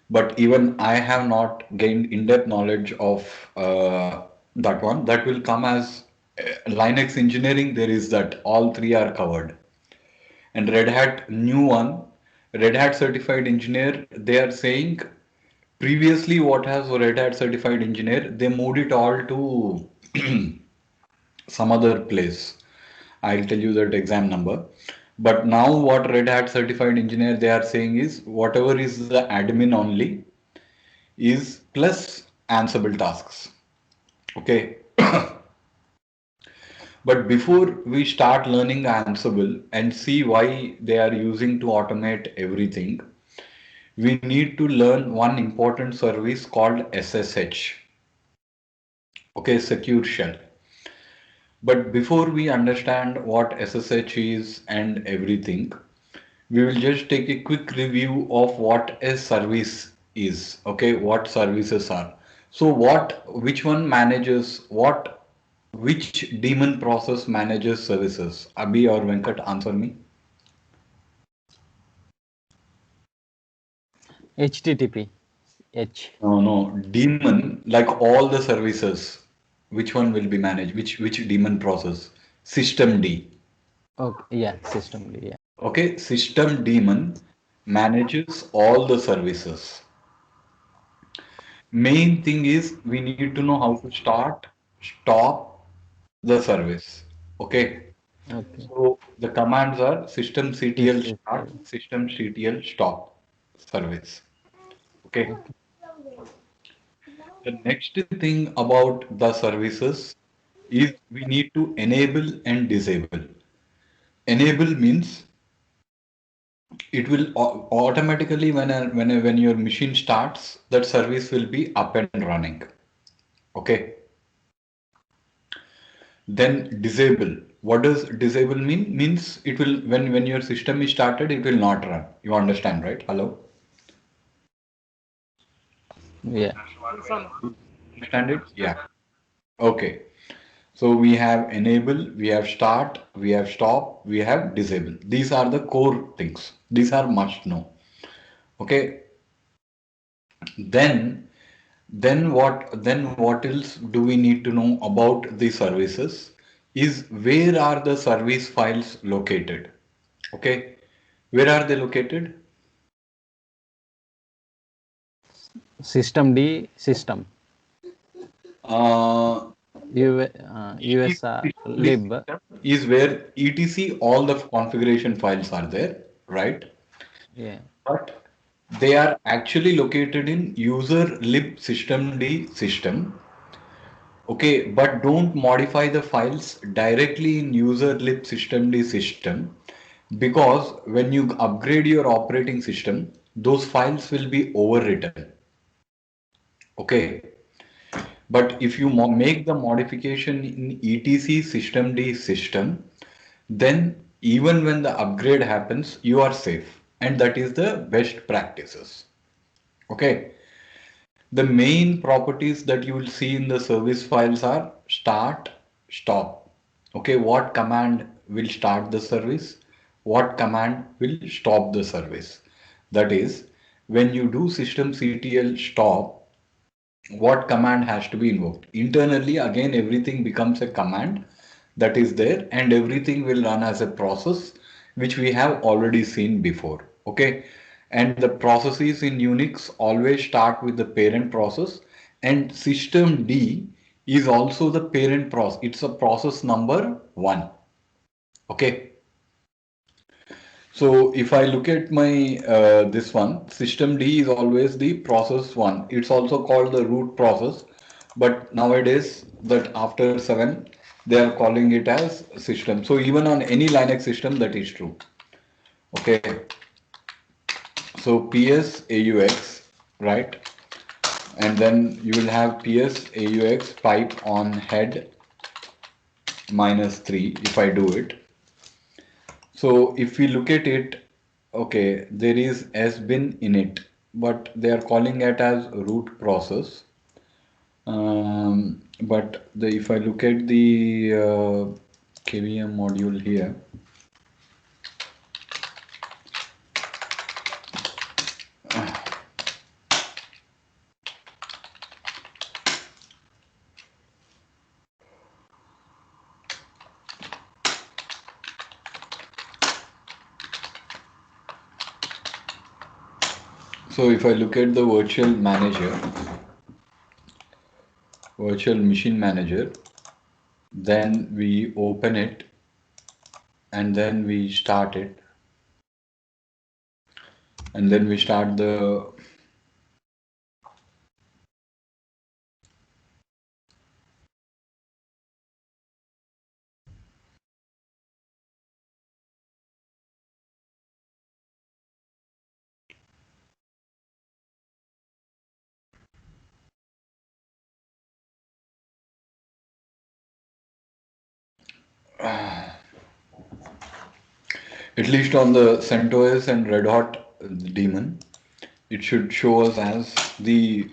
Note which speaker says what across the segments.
Speaker 1: but even I have not gained in-depth knowledge of that one. That will come as Linux engineering. There is that all three are covered. And Red Hat new one, Red Hat certified engineer, they are saying previously what has Red Hat certified engineer, they moved it all to some other place. I'll tell you that exam number. But now what Red Hat certified engineer they are saying is whatever is the admin only is plus Ansible tasks. Okay. But before we start learning Ansible and see why they are using to automate everything, we need to learn one important service called SSH. Okay, secure shell. But before we understand what SSH is and everything, we will just take a quick review of what a service is. Okay, what services are. So which one manages what, which daemon process manages services? Abhi or Venkat, answer me.
Speaker 2: HTTP. H.
Speaker 1: No, no, daemon, like all the services, which one will be managed? Which daemon process? System D.
Speaker 2: Okay. Yeah. System. Yeah.
Speaker 1: Okay, system daemon manages all the services. Main thing is we need to know how to start, stop the service. Okay.
Speaker 2: Okay.
Speaker 1: So the commands are systemctl
Speaker 2: This.
Speaker 1: start, systemctl stop service. Okay.
Speaker 2: Okay.
Speaker 1: The next thing about the services is we need to enable and disable. Enable means it will automatically when your machine starts, that service will be up and running. Okay. Then disable. What does disable mean? Means it will when your system is started, it will not run. You understand, right? Hello?
Speaker 2: Yeah.
Speaker 1: Understand it? Yeah. Okay. So we have enable, we have start, we have stop, we have disable. These are the core things. These are must know. Okay. Then what else do we need to know about the services? Is where are the service files located? Okay. Where are they located?
Speaker 2: System D. System.
Speaker 1: Uh,
Speaker 2: USR
Speaker 1: system
Speaker 2: lib.
Speaker 1: system is where etc all the configuration files are there, right?
Speaker 2: Yeah.
Speaker 1: But they are actually located in user lib systemd system. Okay, but don't modify the files directly in user lib systemd system because when you upgrade your operating system, those files will be overwritten. Okay, but if you make the modification in etc systemd system, then even when the upgrade happens, you are safe, and that is the best practices. Okay. The main properties that you will see in the service files are start, stop. Okay, what command will start the service? What command will stop the service? That is, when you do systemctl stop, what command has to be invoked? Internally, again, everything becomes a command that is there, and everything will run as a process, which we have already seen before. Okay. And the processes in Unix always start with the parent process, and system D is also the parent process. It's a process number one. Okay. So if I look at my this one, system D is always the process one. It's also called the root process, but nowadays that after 7, they are calling it as system. So even on any Linux system, that is true. Okay. So PS AUX, right? And then you will have PS AUX pipe on head -3 if I do it. So if we look at it, okay, there is sbin in it, but they are calling it as root process. But if I look at the KVM module here, So if I look at the virtual machine manager, then we open it and then we start it, and then we start the at least on the CentOS and Red Hat daemon, it should show us as the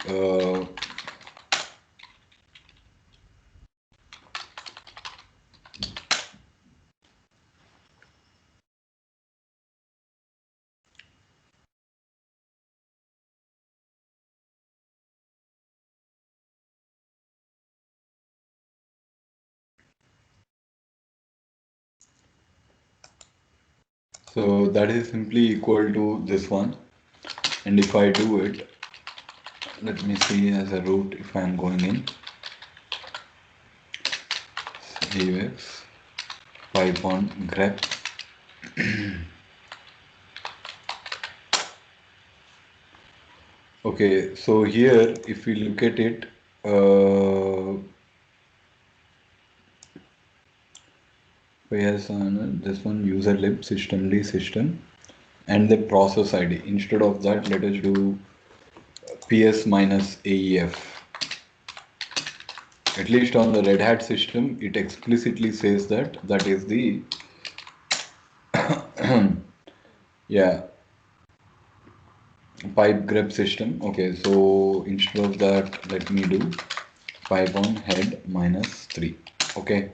Speaker 1: so that is simply equal to this one. And if I do it, let me see as a root if I am going in AUX Python grep. Okay, so here if we look at it, yes, this one user lib systemd system and the process ID. Instead of that, let us do ps minus AEF. At least on the Red Hat system, it explicitly says that that is the yeah pipe grep system. Okay, so instead of that, let me do Python head minus 3. Okay,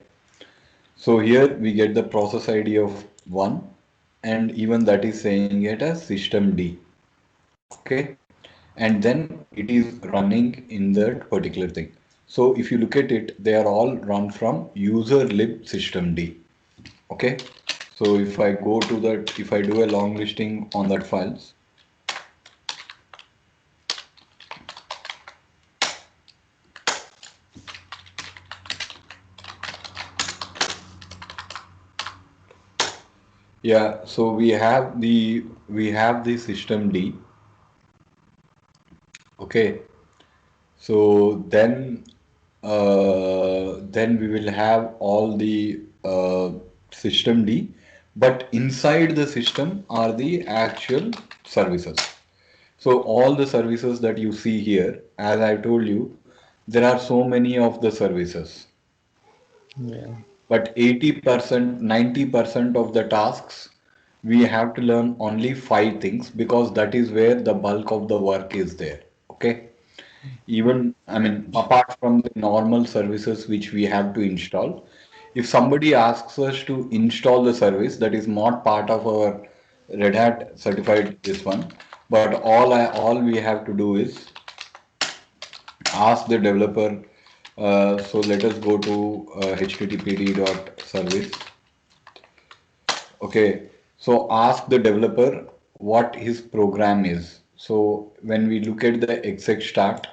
Speaker 1: so here we get the process ID of 1, and even that is saying it as systemd. Okay, and then it is running in that particular thing. So if you look at it, they are all run from user lib systemd. Okay, so if I go to that, if I do a long listing on that files, yeah, so we have the systemd. Okay, so then we will have all the systemd, but inside the system are the actual services. So all the services that you see here, as I told you, there are so many of the services,
Speaker 2: Yeah.
Speaker 1: but 80%, 90% of the tasks, we have to learn only five things because that is where the bulk of the work is there. Okay. Even, I mean, apart from the normal services which we have to install, if somebody asks us to install the service that is not part of our Red Hat certified this one, but all we have to do is ask the developer. So let us go to httpd.service. Okay, so ask the developer what his program is. So when we look at the exec start,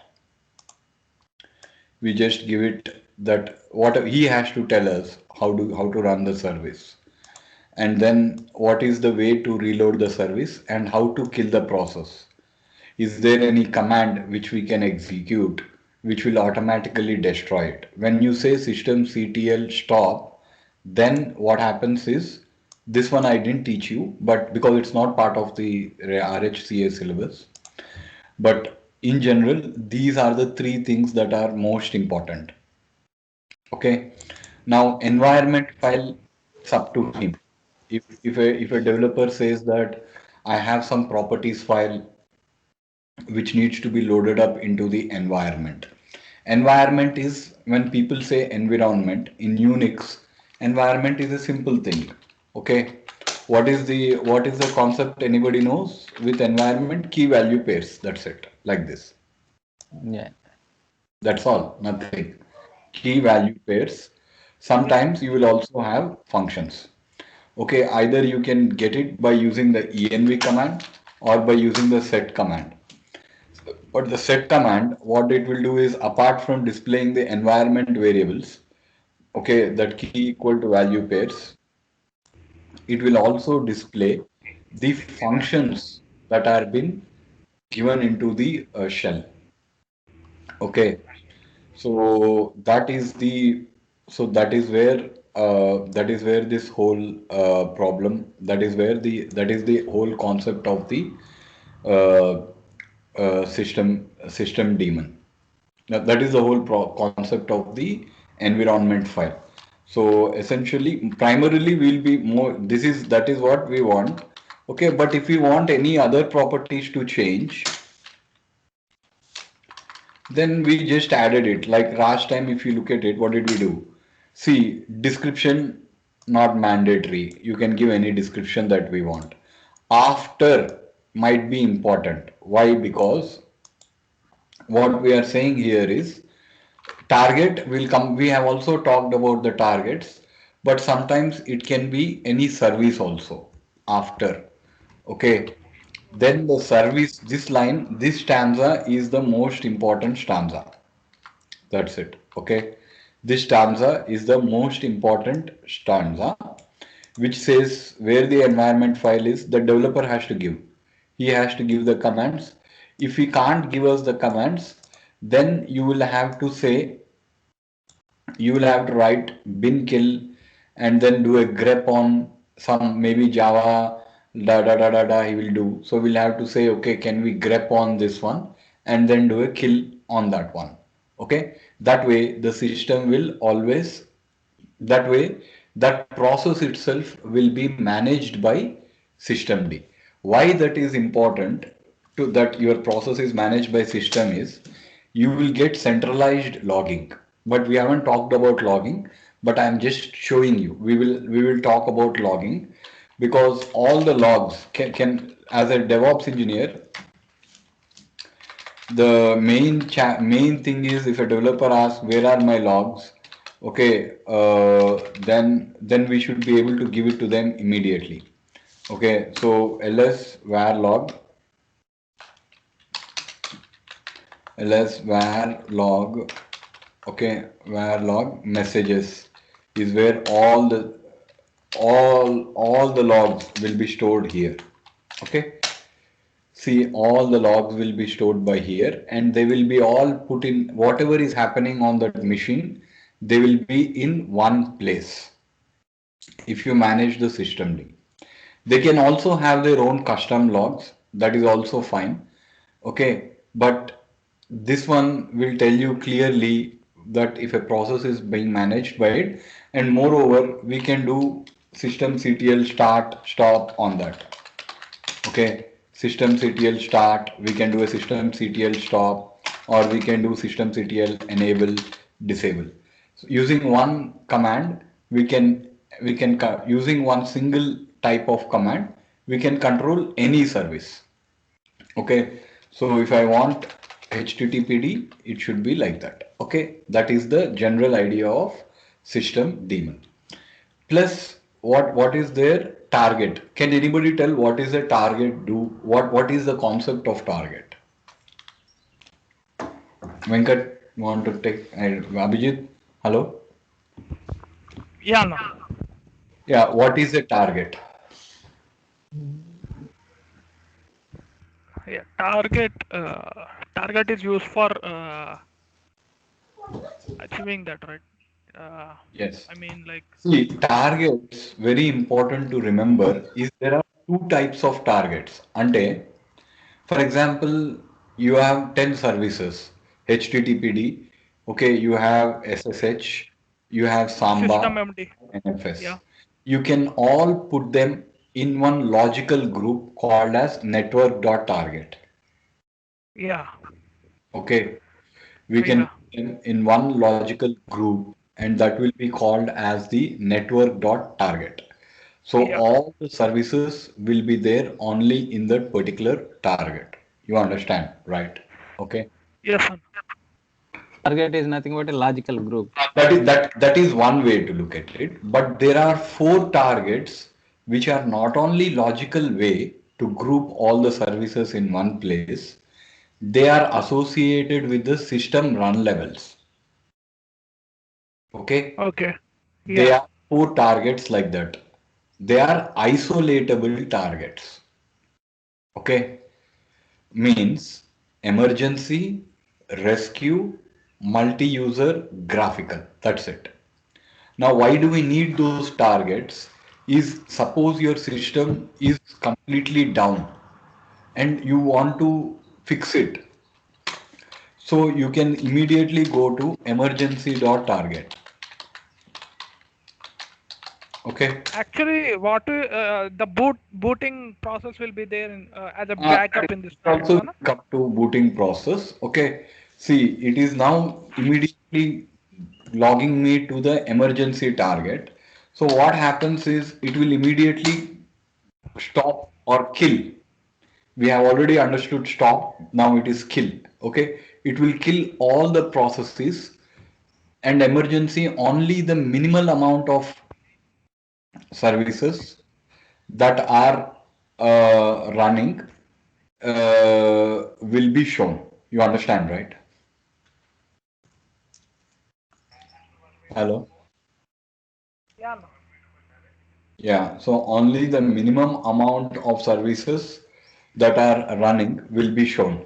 Speaker 1: we just give it that what he has to tell us how to run the service, and then what is the way to reload the service and how to kill the process. Is there any command which we can execute which will automatically destroy it? When you say systemctl stop, then what happens is, this one I didn't teach you, but because it's not part of the RHCA syllabus, but in general, these are the three things that are most important. Okay. Now environment file, it's up to him. If a developer says that I have some properties file which needs to be loaded up into the environment. Environment is, when people say environment in Unix, environment is a simple thing. Okay. What is the concept anybody knows with environment? Key value pairs. That's it. Like this.
Speaker 2: Yeah.
Speaker 1: That's all. Nothing. Key value pairs. Sometimes you will also have functions. Okay, either you can get it by using the env command or by using the set command. But the set command, what it will do is apart from displaying the environment variables, okay, that key equal to value pairs, it will also display the functions that are been given into the shell. Okay, so that is the that is where this whole problem, that is the whole concept of the uh, system daemon. Now, that is the whole concept of the environment file. So essentially, primarily we'll be more, that is what we want. Okay, but if we want any other properties to change, then we just added it. Like last time, if you look at it, what did we do? See, description not mandatory. You can give any description that we want. After might be important. Why? Because what we are saying here is target will come. We have also talked about the targets, but sometimes it can be any service also after. Okay. Then the service, this line, this stanza is the most important stanza. That's it. Okay. This stanza is the most important stanza, which says where the environment file is, the developer has to give. He has to give the commands. If he can't give us the commands, then you will have to say, you will have to write bin kill and then do a grep on some maybe Java da he will do. So we'll have to say, okay, can we grep on this one and then do a kill on that one. Okay. That way the system will always, that way that process itself will be managed by systemd. Why that is important to that your process is managed by system is you will get centralized logging. But we haven't talked about logging, but I'm just showing you. We will talk about logging because all the logs can as a DevOps engineer, the main thing is if a developer asks where are my logs, okay, then we should be able to give it to them immediately. Okay, so ls var log, okay, var log messages is where all the logs will be stored here. Okay. See, all the logs will be stored by here and they will be all put in whatever is happening on that machine. They will be in one place if you manage the system. They can also have their own custom logs. That is also fine. Okay. But this one will tell you clearly that if a process is being managed by it, and moreover, we can do systemctl start stop on that. Okay, systemctl start, we can do a systemctl stop, or we can do systemctl enable disable. So using one command, using one single type of command, we can control any service. Okay, so if I want HTTPD, it should be like that. Okay, that is the general idea of system daemon. Plus, what is their target? Can anybody tell what is the target do? What is the concept of target? Venkat, want to take Abhijit? Hello?
Speaker 3: Yeah, no.
Speaker 1: Yeah, what is the target?
Speaker 3: Yeah, target is used for achieving that, right?
Speaker 1: Yes.
Speaker 3: I mean, like,
Speaker 1: See, targets, very important to remember, is there are two types of targets. Ante, for example, you have 10 services, HTTPD, okay, you have SSH, you have
Speaker 3: system
Speaker 1: Samba,
Speaker 3: MD.
Speaker 1: NFS.
Speaker 3: Yeah,
Speaker 1: You can all put them in one logical group called as network.target.
Speaker 3: yeah,
Speaker 1: Okay, we can
Speaker 3: yeah,
Speaker 1: put them in one logical group and that will be called as the network.target. So
Speaker 3: yeah.
Speaker 1: all the services will be there only in that particular target. You understand, right? Okay.
Speaker 3: Yes, son.
Speaker 2: Target is nothing but a logical group.
Speaker 1: That is one way to look at it. But there are four targets which are not only logical way to group all the services in one place. they are associated with the system run levels. Okay.
Speaker 3: Okay.
Speaker 1: They
Speaker 3: Yeah.
Speaker 1: are four targets like that. They are isolatable targets. Okay. Means emergency, rescue, multi-user, graphical. That's it. Now, why do we need those targets? Is suppose your system is completely down and you want to fix it. So you can immediately go to emergency.target. Okay.
Speaker 3: Actually, the booting process will be there as a
Speaker 1: That
Speaker 3: backup in this target,
Speaker 1: also
Speaker 3: no?
Speaker 1: come to booting process. Okay. See, it is now immediately logging me to the emergency target. So what happens is it will immediately stop or kill. We have already understood stop, now it is kill. Okay, it will kill all the processes and emergency only the minimal amount of services that are running will be shown. You understand, right? Hello.
Speaker 3: Yeah, no.
Speaker 1: Yeah, so only the minimum amount of services that are running will be shown.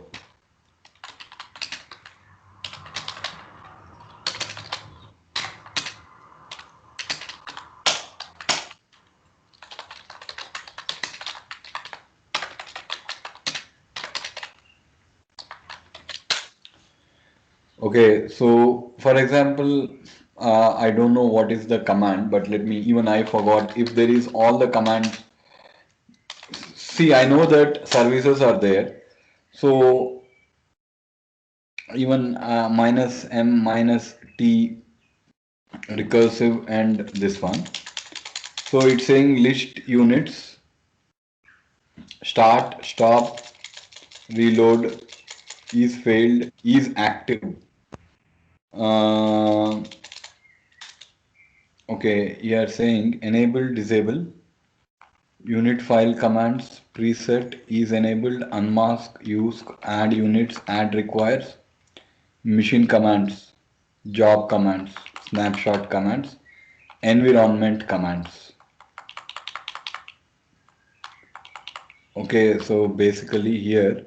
Speaker 1: Okay, so for example, I don't know what is the command, but let me, even I forgot if there is all the commands. See, I know that services are there. So even minus M minus T recursive and this one. So it's saying list units, start, stop, reload, is failed, is active. Uh, okay, you are saying enable, disable. Unit file commands preset is enabled, unmask, use, add units, add requires, machine commands, job commands, snapshot commands, environment commands. Okay, so basically here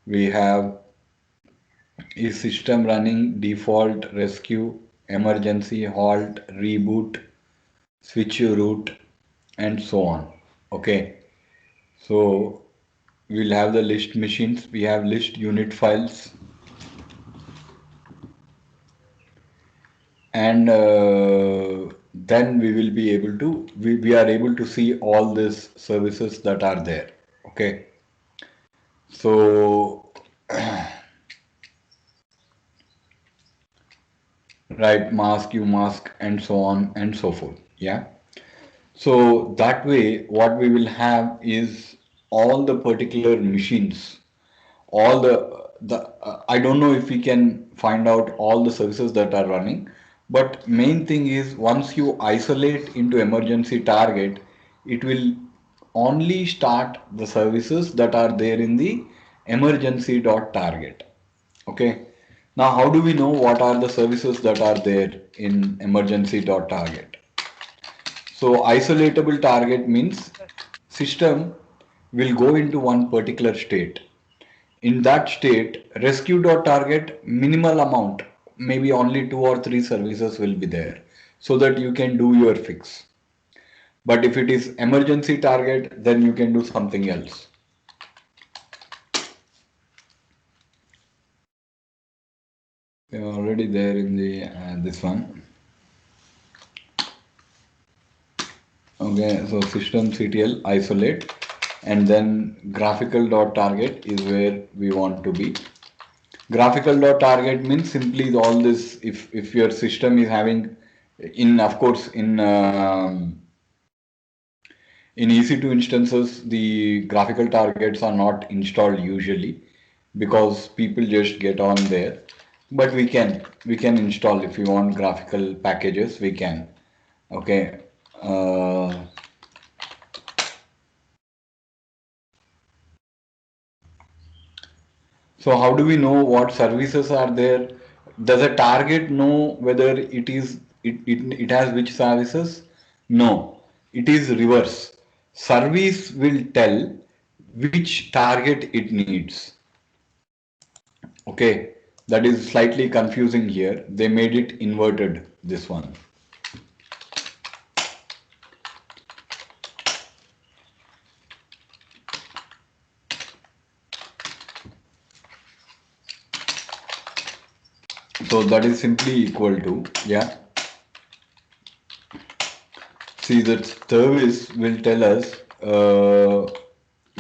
Speaker 1: we have is system running, default, rescue, emergency, halt, reboot, switch root, and so on. Okay, so we'll have the list machines, we have list unit files, and then we will be able to we are able to see all these services that are there. Okay, so right, mask, you mask, and so on and so forth. Yeah, so that way what we will have is all the particular machines, all the I don't know if we can find out all the services that are running, but main thing is once you isolate into emergency target, it will only start the services that are there in the emergency dot target. Okay. Now, how do we know what are the services that are there in emergency dot target? So isolatable target means system will go into one particular state. In that state, rescue.target minimal amount, maybe only two or three services will be there so that you can do your fix. But if it is emergency target, then you can do something else. We are already there in the this one. Okay, so systemctl isolate and then graphical.target is where we want to be. Graphical.target means simply all this if your system is having in of course in EC2 instances the graphical targets are not installed usually because people just get on there, but we can install if you want graphical packages we can. Okay, uh, So how do we know what services are there? Does a target know whether it has which services? No, it is reverse. Service will tell which target it needs. Okay, that is slightly confusing here. They made it inverted, this one. So that is simply equal to, yeah. See, that service will tell us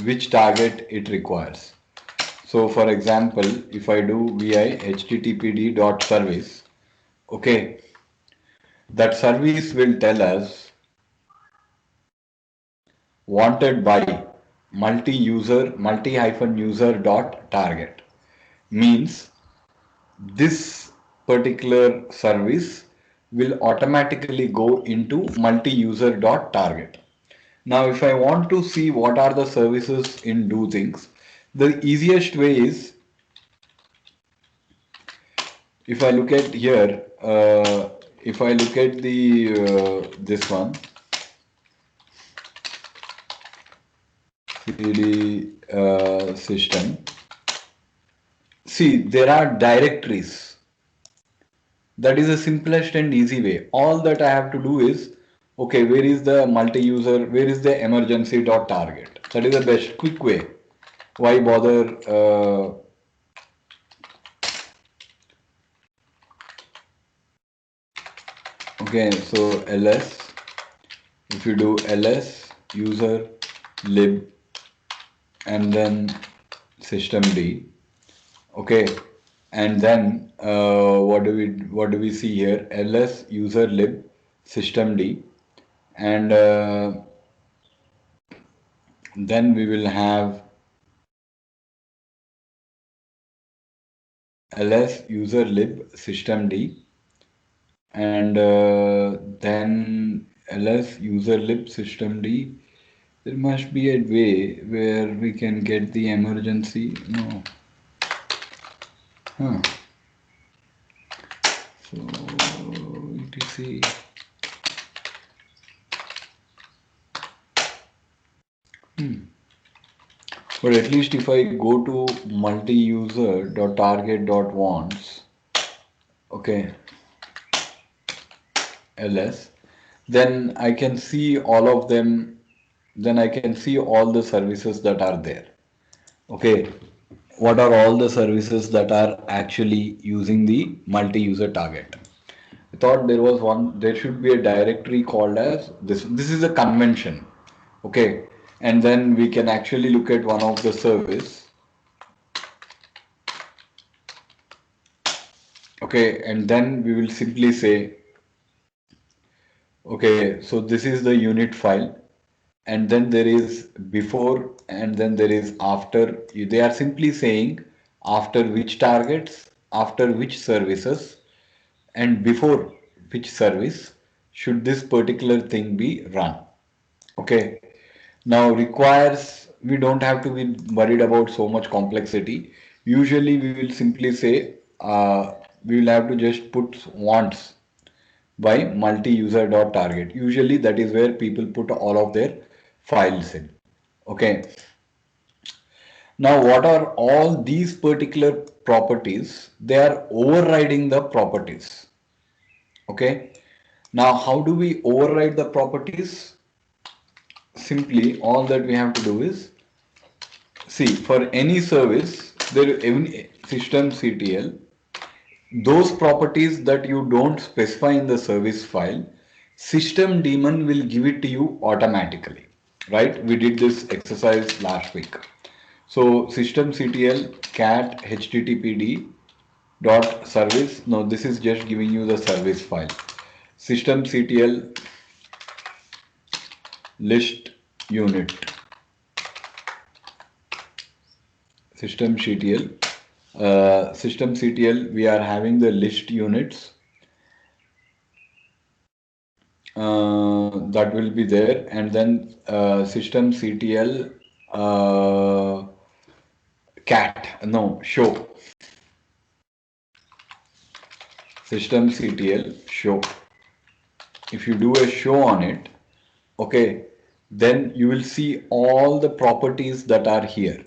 Speaker 1: which target it requires. So for example, if I do vi httpd dot service, okay, that service will tell us wanted by multi-user, multi-user dot target. Means this particular service will automatically go into multi-user dot target. Now, if I want to see what are the services in do things, the easiest way is, if I look at here, if I look at the this one, CD system, see there are directories. That is the simplest and easy way. All that I have to do is, okay, where is the multi-user, where is the emergency dot target? That is the best quick way. Why bother? Okay, so ls, if you do ls user lib and then systemd, okay, and then what do we see here? ls user lib systemd, and then we will have ls user lib systemd, and then ls user lib systemd. There must be a way where we can get the emergency. No. Huh. So etc. But at least if I go to multi-user.target.wants, okay, ls, then I can see all of them. Then I can see all the services that are there. Okay, what are all the services that are actually using the multi-user target? I thought there was one, there should be a directory called as this. This is a convention. Okay. And then we can actually look at one of the service. Okay. And then we will simply say, okay, so this is the unit file. And then there is before and then there is after. They are simply saying after which targets, after which services, and before which service should this particular thing be run. Okay. Now requires, we don't have to be worried about so much complexity. Usually we will simply say we will have to just put wants by multi-user dot target. Usually that is where people put all of their files in. Okay. Now what are all these particular properties? They are overriding the properties. Okay. Now how do we override the properties? Simply all that we have to do is, see, for any service, there even systemctl, those properties that you don't specify in the service file, system daemon will give it to you automatically, right? We did this exercise last week. So systemctl cat httpd dot service. No, this is just giving you the service file. Systemctl list unit. Systemctl. Systemctl, we are having the list units that will be there, and then systemctl cat. No, show. Systemctl show. If you do a show on it, okay, then you will see all the properties that are here.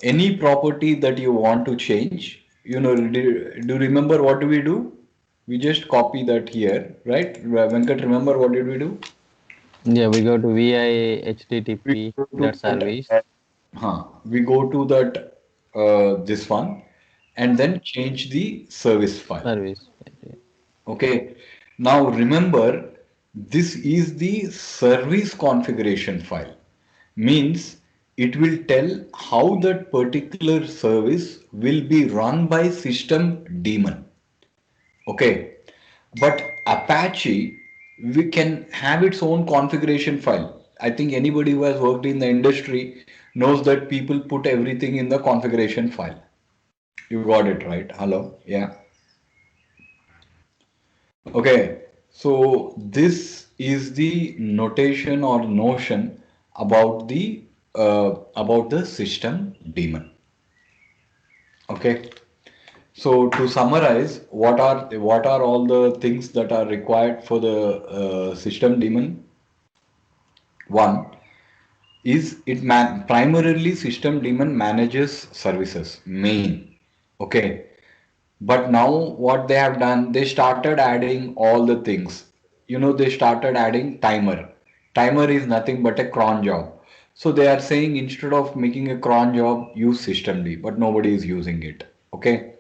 Speaker 1: Any property that you want to change, do you remember what do we do? We just copy that here, right? Venkat, remember what did we do?
Speaker 2: Yeah, we go to vi
Speaker 1: We
Speaker 2: http
Speaker 1: go
Speaker 2: dot
Speaker 1: to
Speaker 2: service
Speaker 1: we go to that this one and then change the service file.
Speaker 2: service.
Speaker 1: Okay. Now remember, this is the service configuration file. Means it will tell how that particular service will be run by system daemon. Okay. But Apache, we can have its own configuration file. I think anybody who has worked in the industry knows that people put everything in the configuration file. You got it right. Hello. Yeah. Okay, so this is the notation or notion about the system daemon. Okay, so to summarize, what are all the things that are required for the system daemon? One is primarily system daemon manages services main. Okay, but now what they have done, they started adding all the things. They started adding timer. Timer is nothing but a cron job. So they are saying instead of making a cron job, use systemd, but nobody is using it. Okay.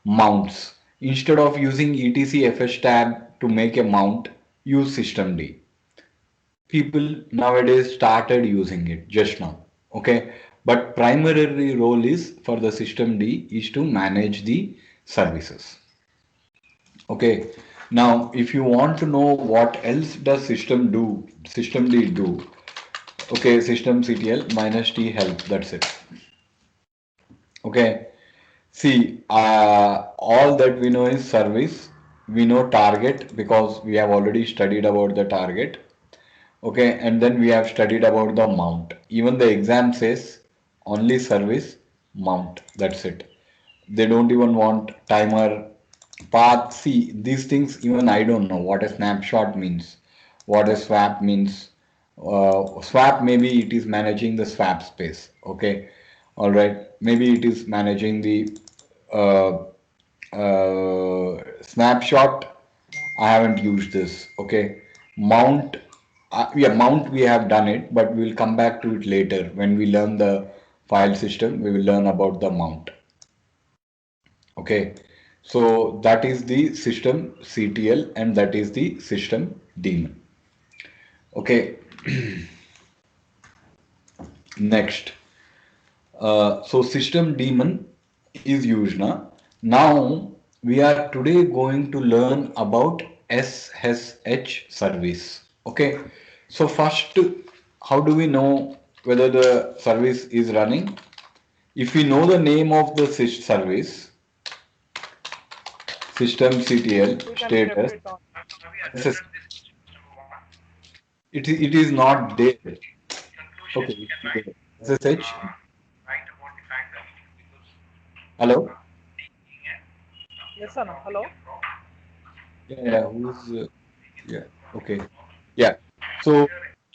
Speaker 1: Mounts. Instead of using etc fs tab to make a mount, use systemd. People nowadays started using it just now. Okay. But primary role is for the systemd is to manage the services. Okay. Now, if you want to know what else does systemd do. Okay, systemctl -t help. That's it. Okay. See, all that we know is service. We know target because we have already studied about the target. Okay, and then we have studied about the mount. Even the exam says only service mount. That's it. They don't even want timer, path. See, these things even I don't know what a snapshot means, what a swap means. Swap, maybe it is managing the swap space. Okay, all right. Maybe it is managing the uh, snapshot. I haven't used this. Okay, mount. Yeah, mount we have done it, but we'll come back to it later when we learn the file system. We will learn about the mount. Okay, so that is the system CTL and that is the system daemon. Okay, next. So system daemon is used now. Now we are today going to learn about SSH service. Okay, so first, how do we know whether the service is running? If we know the name of the service, systemctl
Speaker 3: We can check
Speaker 1: status,
Speaker 3: it on.
Speaker 1: it is not there. Okay, SSH. Hello.
Speaker 3: Yes or no? Hello?
Speaker 1: Yeah, who's yeah. Okay. Yeah. So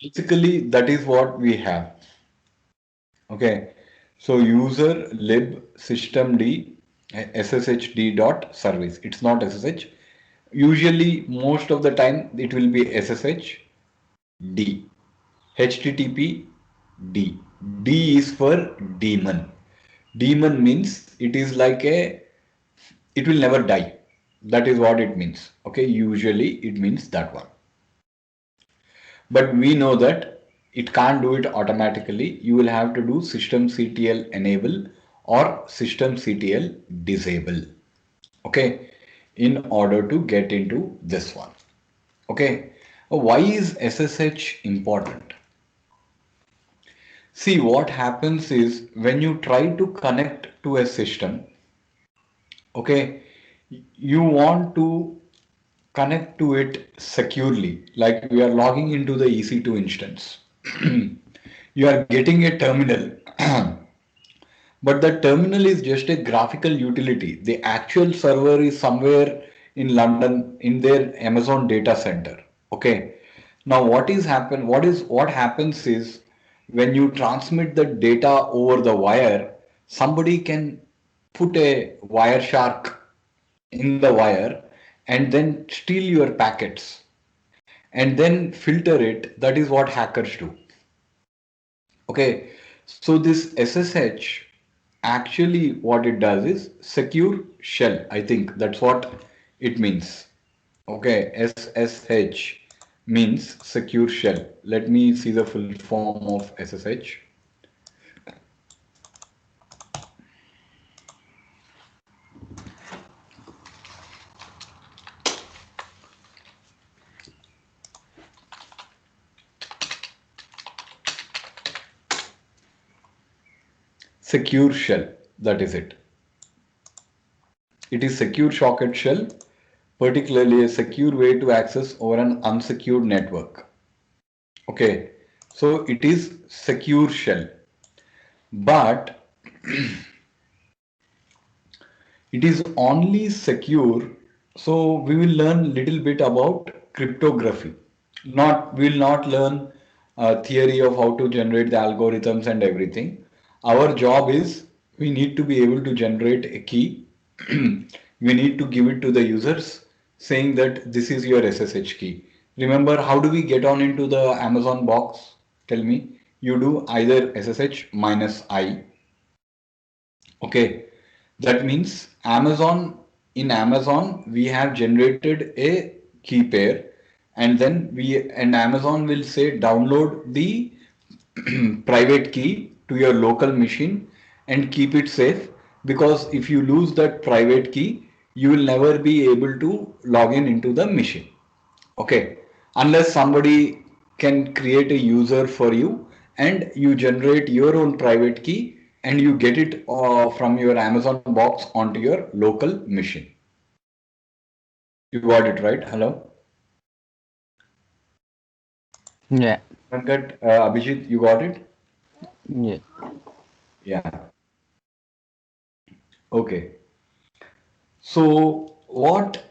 Speaker 1: basically, that is what we have. Okay. So user lib systemd sshd dot service. It's not SSH. Usually, most of the time, it will be SSH D. HTTP D. D is for daemon. Daemon means it is like it will never die. That is what it means. Okay, usually it means that one. But we know that it can't do it automatically. You will have to do systemctl enable or systemctl disable. Okay, in order to get into this one. Okay, why is SSH important? See, what happens is when you try to connect to a system, okay, you want to connect to it securely, like we are logging into the EC2 instance. You are getting a terminal, but the terminal is just a graphical utility. The actual server is somewhere in London in their Amazon data center. Okay. Now what happens is when you transmit the data over the wire, somebody can put a wire shark in the wire and then steal your packets and then filter it. That is what hackers do. Okay, so this SSH actually what it does is secure shell. I think that's what it means. Okay, SSH means secure shell. Let me see the full form of SSH. Secure shell, that is it. It is secure socket shell, particularly a secure way to access over an unsecured network. Okay, so it is secure shell, but it is only secure. So we will learn little bit about cryptography. We will not learn theory of how to generate the algorithms and everything. Our job is we need to be able to generate a key. We need to give it to the users saying that this is your SSH key. Remember, how do we get on into the Amazon box? Tell me. You do either SSH minus I. Okay, that means in Amazon we have generated a key pair, and then Amazon will say download the private key to your local machine and keep it safe, because if you lose that private key you will never be able to log in into the machine. Okay, unless somebody can create a user for you and you generate your own private key and you get it from your Amazon box onto your local machine. You got it right? Hello?
Speaker 2: Yeah.
Speaker 1: Venkat, Abhijit, you got it?
Speaker 2: Yeah.
Speaker 1: Yeah. Okay. So what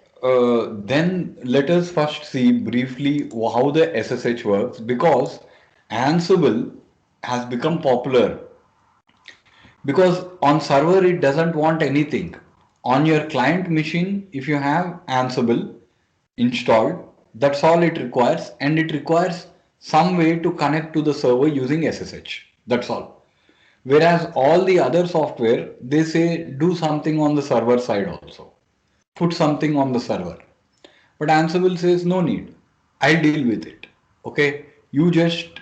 Speaker 1: then let us first see briefly how the SSH works, because Ansible has become popular because on server it doesn't want anything. On your client machine, if you have Ansible installed, that's all it requires, and it requires some way to connect to the server using SSH. That's all. Whereas all the other software, they say do something on the server side also. Put something on the server. But Ansible says no need. I'll deal with it. Okay. You just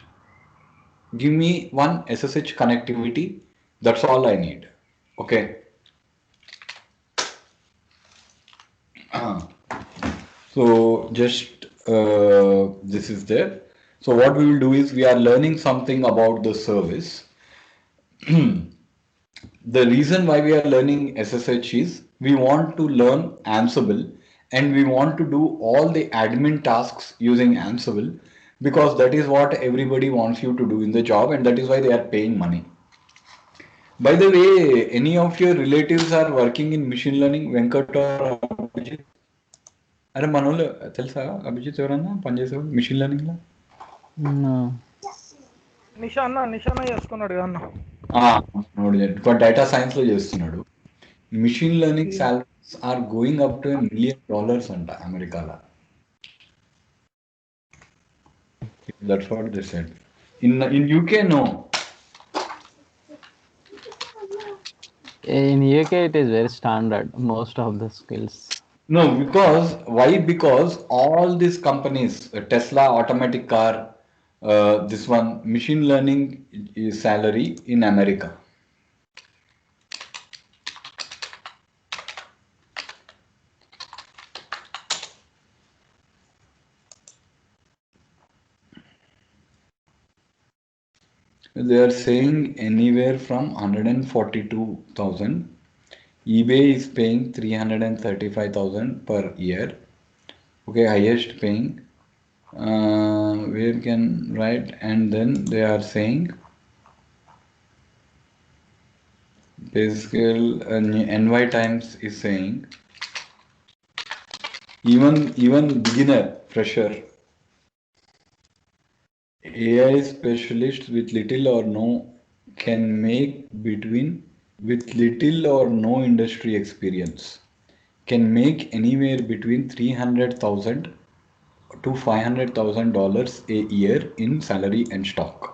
Speaker 1: give me one SSH connectivity. That's all I need. Okay. So just this is there. So what we will do is we are learning something about the service. The reason why we are learning SSH is we want to learn Ansible and we want to do all the admin tasks using Ansible, because that is what everybody wants you to do in the job, and that is why they are paying money. By the way, any of your relatives are working in machine learning, Venkat or Abhijit? అరే మనోళ్ళు తెలుసా అభిజిత్ ఎవరన్నా పనిచేసేవాళ్ళు machine learning లో?
Speaker 2: No.
Speaker 3: నిషాన చేసుకున్నాడు కదా అన్న.
Speaker 1: నోడు డేటా సైన్స్ లో చేస్తున్నాడు. Machine learning salaries are going up to $1 million అంట అమెరికాలో. That's what they said. In UK, no.
Speaker 2: In UK, it is very standard, most of the skills.
Speaker 1: No, because why? Because all these companies, Tesla, automatic car, this one, machine learning is salary in America. They are saying anywhere from 142,000. eBay is paying 335,000 per year. Okay, highest paying. Where can write, and then they are saying PayScale NY Times is saying even beginner fresher AI specialists with little or no can make between with little or no industry experience can make anywhere between 300,000 to $500,000 a year in salary and stock.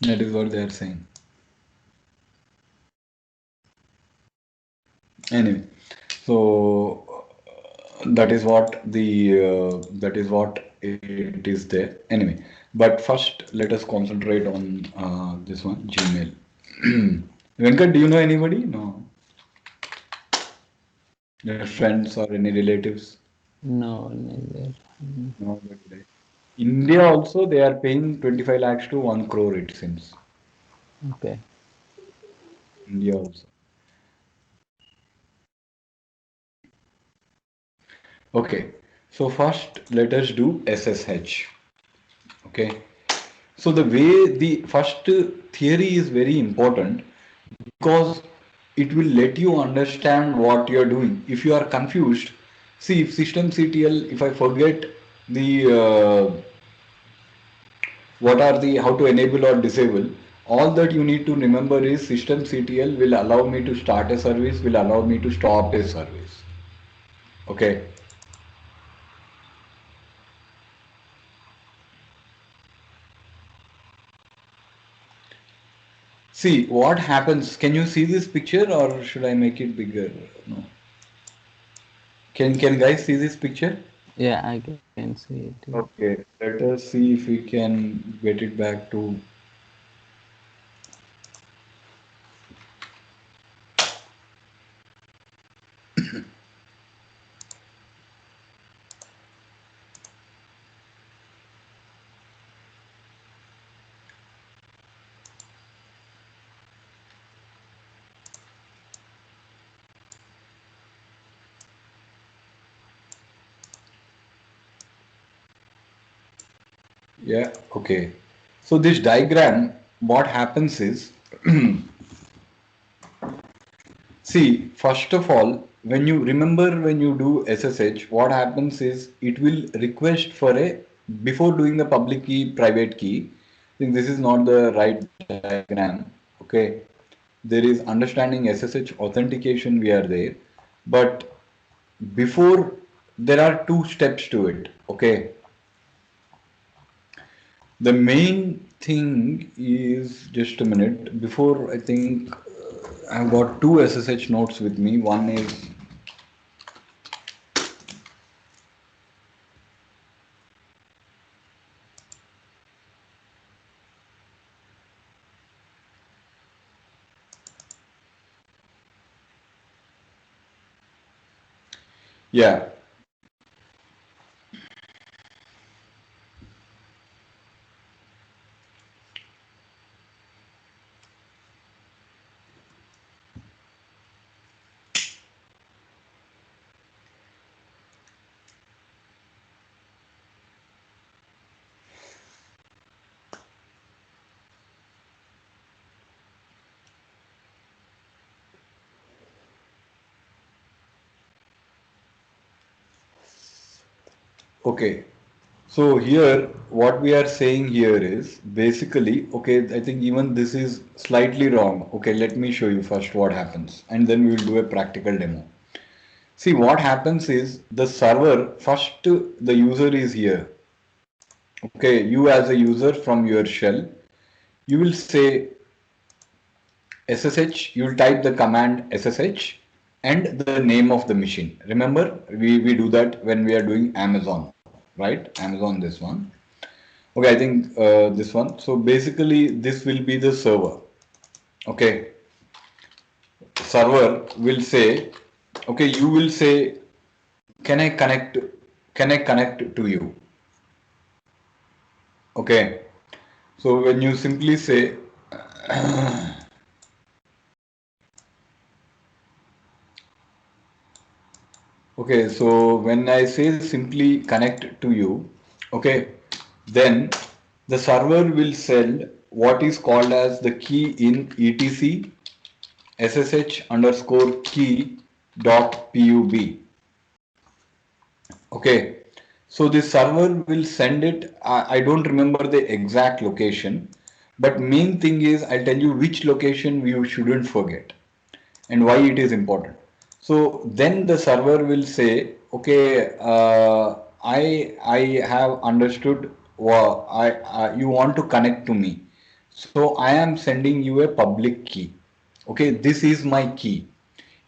Speaker 1: That is what they are saying. Anyway, so that is what it is there. Anyway, but first let us concentrate on this one, Gmail. Venkat, do you know anybody? No, your friends or any relatives?
Speaker 2: No, neither.
Speaker 1: No, but India also they are paying 25 lakhs to 1 crore it seems.
Speaker 2: Okay.
Speaker 1: India also. Okay, so first let us do SSH. Okay, so the way the first theory is very important because it will let you understand what you are doing. If you are confused, see if systemctl, if I forget the what are the how to enable or disable, all that you need to remember is systemctl will allow me to start a service, will allow me to stop a service. Okay. See what happens. Can you see this picture or should I make it bigger? No. Can guys see this picture?
Speaker 2: Yeah, I can see it. Yeah.
Speaker 1: Okay. Let us see if we can get it back to. Yeah. Okay. So this diagram, what happens is, see, first of all, when you remember when you do SSH, what happens is it will request for a before doing the public key, private key. I think this is not the right diagram. Okay, there is understanding SSH authentication. We are there, but before there are two steps to it. Okay, the main thing is just a minute before I think I've got two SSH notes with me. One is yeah. Okay. So here, what we are saying here is basically, okay, I think even this is slightly wrong. Okay, let me show you first what happens and then we will do a practical demo. See, what happens is the server, first the user is here. Okay, you as a user from your shell, you will say SSH, you will type the command SSH and the name of the machine. Remember, we do that when we are doing Amazon, right? Amazon, this one. Okay, I think this one. So basically, this will be the server. Okay, server will say, okay, you will say, can I connect? Can I connect to you? Okay. So when you simply say, Okay, so when I say simply connect to you, okay, then the server will send what is called as the key in etc ssh underscore key dot pub. Okay, so the server will send it. I don't remember the exact location, but main thing is I'll tell you which location you shouldn't forget and why it is important. So then the server will say, okay, I have understood. You want to connect to me, so I am sending you a public key. Okay, this is my key.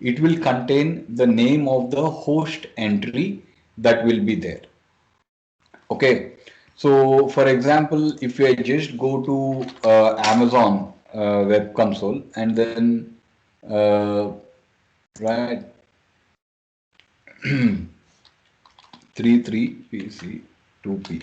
Speaker 1: It will contain the name of the host entry that will be there. Okay, so for example, if I just go to Amazon Web Console and then right 33PC 2P.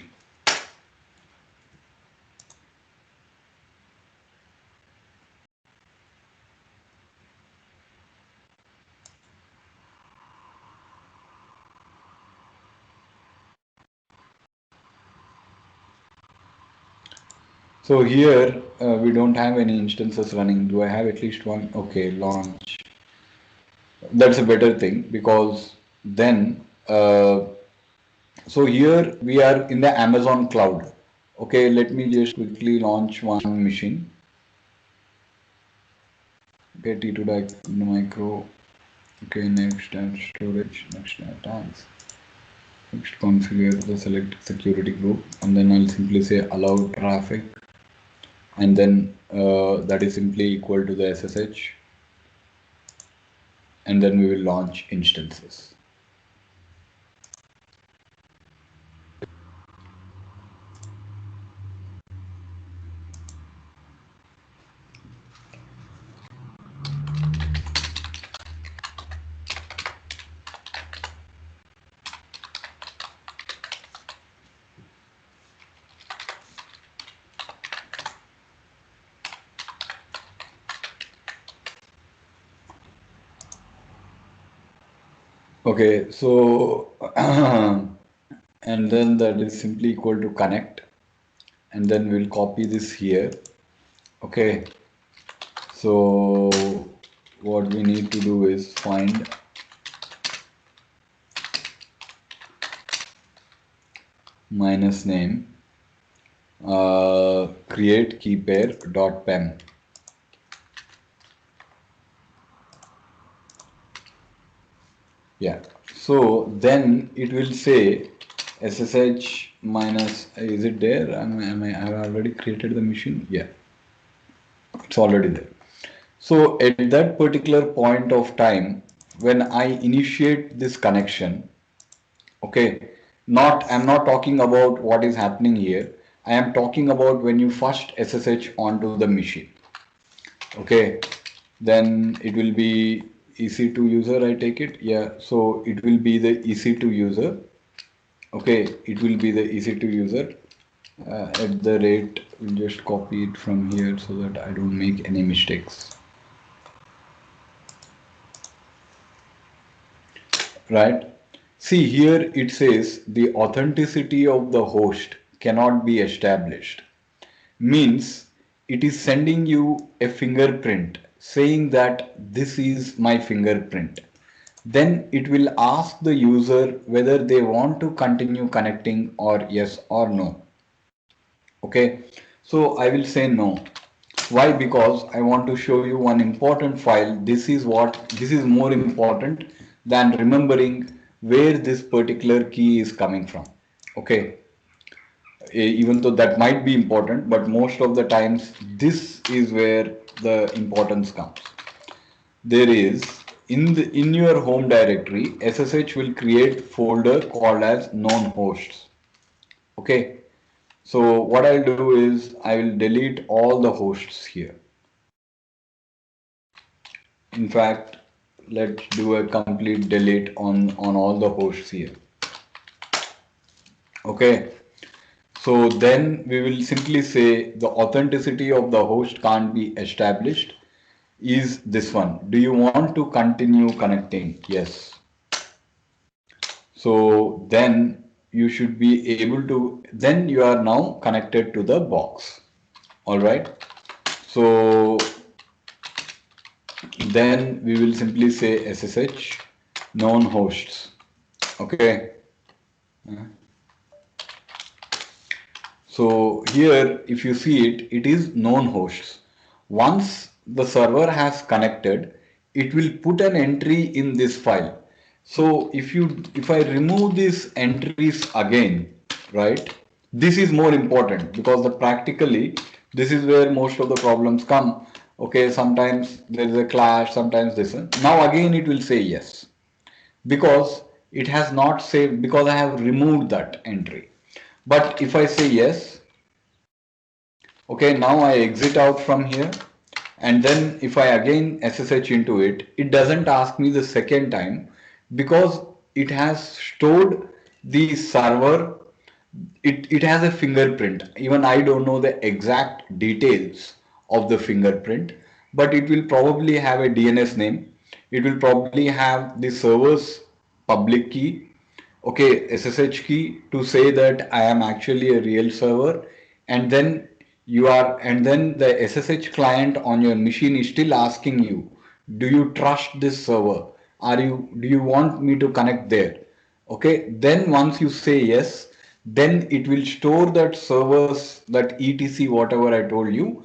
Speaker 1: So here we don't have any instances running. Do I have at least one? Okay, launch. That's a better thing because then so here we are in the Amazon cloud. Okay, let me just quickly launch one machine. Okay, T2 micro. Okay, next add storage, next add tags. Next configure the select security group and then I'll simply say allow traffic and then that is simply equal to the SSH and then we will launch instances. Okay, so and then that is simply equal to connect and then we'll copy this here. Okay, so what we need to do is find minus name create key pair dot pem. Yeah, so then it will say SSH minus, is it there? I already created the machine? Yeah, it's already there. So at that particular point of time, when I initiate this connection, okay, I'm not talking about what is happening here. I am talking about when you first SSH onto the machine. Okay, then it will be EC2 user, I take it. Yeah, so it will be the EC2 user. Okay, it will be the EC2 user at the rate. We'll just copy it from here so that I don't make any mistakes. Right? See here it says the authenticity of the host cannot be established. Means it is sending you a fingerprint saying that this is my fingerprint. Then it will ask the user whether they want to continue connecting or yes or no. Okay, so I will say no. Why? Because I want to show you one important file. This is more important than remembering where this particular key is coming from. Okay, even though that might be important, but most of the times this is where the importance comes. There is in your home directory, SSH will create folder called as known hosts. Okay, so what I'll do is I will delete all the hosts here. In fact, let's do a complete delete on all the hosts here. Okay, so then we will simply say the authenticity of the host can't be established is this one. Do you want to continue connecting? Yes. So then you should be able to, then you are now connected to the box. All right. So then we will simply say SSH known hosts. Okay. So here, if you see it, it is known hosts. Once the server has connected, it will put an entry in this file. So if I remove these entries again, right, this is more important because the practically this is where most of the problems come. Okay, sometimes there is a clash, sometimes this. Now again it will say yes because it has not saved because I have removed that entry. But if I say yes, okay, now I exit out from here, and then if I again SSH into it, it doesn't ask me the second time because it has stored the server. It has a fingerprint. Even I don't know the exact details of the fingerprint, but it will probably have a DNS name. It will probably have the server's public key, okay, SSH key to say that I am actually a real server, and then and then the SSH client on your machine is still asking you, do you trust this server? Do you want me to connect there? Okay, then once you say yes, then it will store that servers, that etc whatever I told you.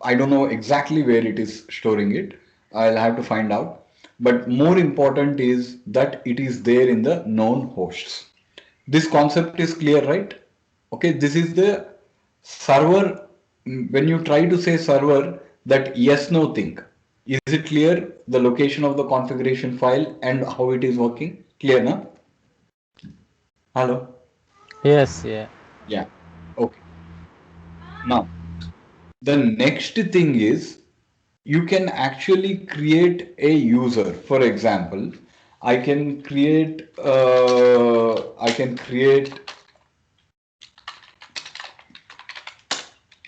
Speaker 1: I don't know exactly where it is storing it. I'll have to find out. But more important is that it is there in the known hosts. This concept is clear, right? Okay, this is the server. When you try to say server, that yes no thing. Is it clear the location of the configuration file and how it is working? Clear, na? Hello?
Speaker 2: Yes, yeah.
Speaker 1: Yeah. Okay. Now, the next thing is you can actually create a user. For example, I can create,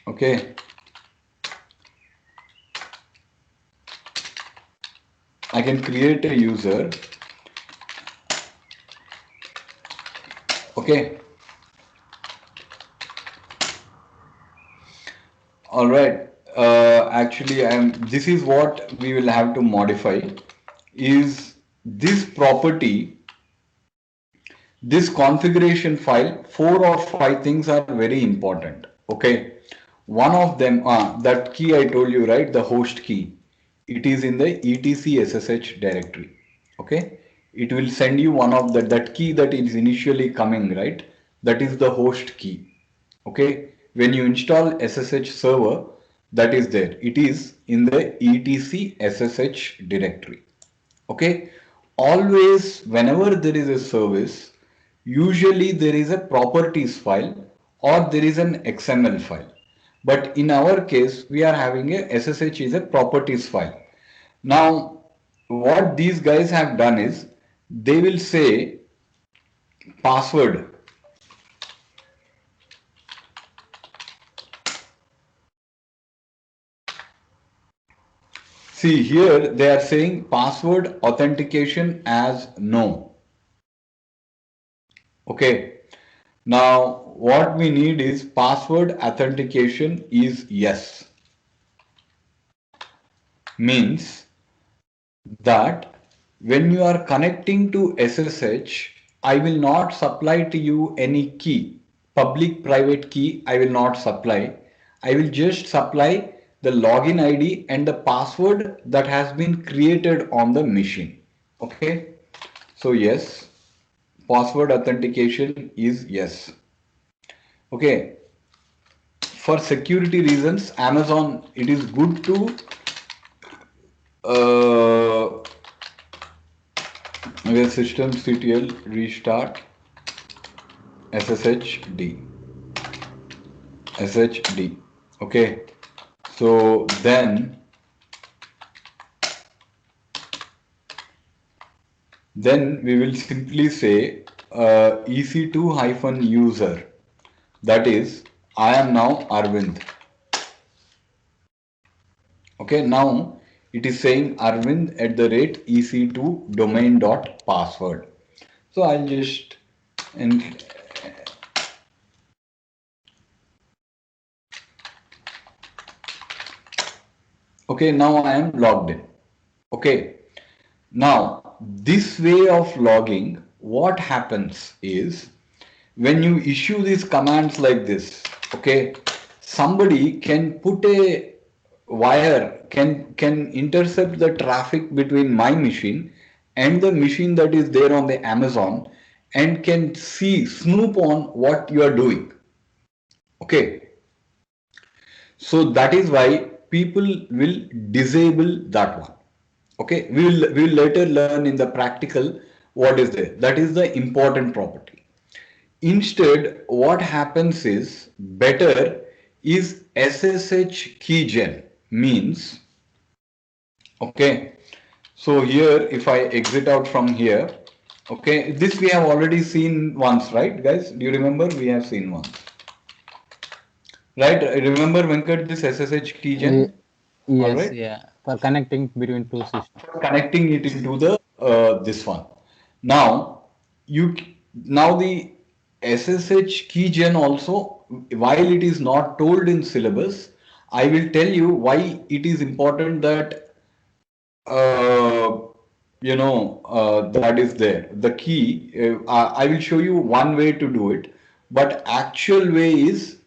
Speaker 1: okay, I can create a user, okay. All right. Actually, this is what we will have to modify is this property, this configuration file, 4 or 5 things are very important. Okay. One of them, that key I told you, right? The host key. It is in the etc SSH directory. Okay. It will send you one of that key that is initially coming, right? That is the host key. Okay, when you install SSH server, that is there. It is in the etc SSH directory. Okay, always whenever there is a service, usually there is a properties file or there is an XML file. But in our case, we are having a SSH is a properties file. Now, what these guys have done is they will say password. See here they are saying password authentication as no. Okay. Now what we need is password authentication is yes. Means that when you are connecting to SSH, I will not supply to you any key. Public private key I will not supply. I will just supply the login ID and the password that has been created on the machine. Okay. So yes, password authentication is yes. Okay. For security reasons, Amazon, it is good to systemctl restart sshd. Okay. So then we will simply say ec2-user, that is I am now Arvind. Okay, now it is saying Arvind at the rate ec2 domain dot password. So I'll just and okay, now I am logged in. Okay, now this way of logging, what happens is when you issue these commands like this, okay, somebody can put a wire, can intercept the traffic between my machine and the machine that is there on the Amazon and can see, snoop on what you are doing. Okay, so that is why people will disable that one. Okay, we will later learn in the practical what is there. That is the important property. Instead, what happens is better is SSH keygen means, okay. So here, if I exit out from here, okay, this we have already seen once, right, guys? Do you remember? We have seen once, right? Remember, Venkat, this SSH
Speaker 2: Y-
Speaker 1: keygen, all
Speaker 2: Yes,
Speaker 1: right?
Speaker 2: yeah, for connecting between two systems.
Speaker 1: Connecting it into the this one. Now you now the SSH keygen also, while it is not told in syllabus, I will tell you why it is important that uh, that is there. The key, I will show you one way to do it, but actual way is,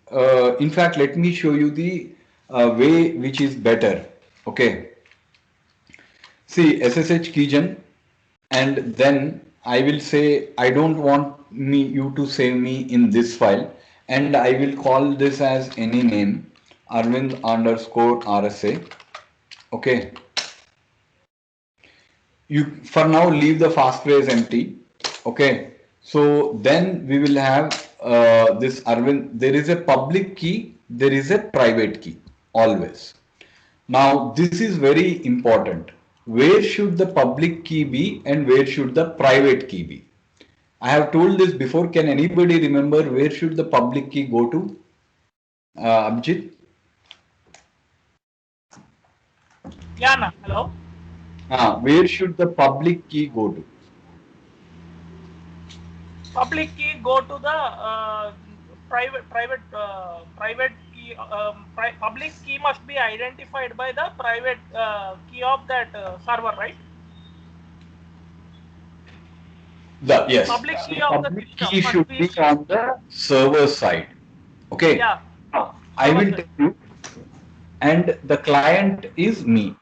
Speaker 1: in fact, let me show you the way which is better. Okay. See SSH keygen, and then I will say I don't want you to save me in this file, and I will call this as any name, Arvind underscore RSA. Okay. You for now leave the fast phrase empty. Okay. So then we will have this Arvind. There is a public key. There is a private key always. Now, this is very important. Where should the public key be and where should the private key be? I have told this before. Can anybody remember where should the public key go to? Abhijit?
Speaker 3: Yeah, na. Hello.
Speaker 1: Where should the public key go to?
Speaker 3: Public key go to the private key. Public key must be identified by the private key of that server, right?
Speaker 1: Yes.
Speaker 3: Public key
Speaker 1: The
Speaker 3: of the
Speaker 1: public
Speaker 3: system
Speaker 1: key
Speaker 3: must
Speaker 1: should
Speaker 3: be,
Speaker 1: be on the server side. Okay.
Speaker 3: yeah,
Speaker 1: I
Speaker 3: server
Speaker 1: will
Speaker 3: side.
Speaker 1: tell you, and the client is me.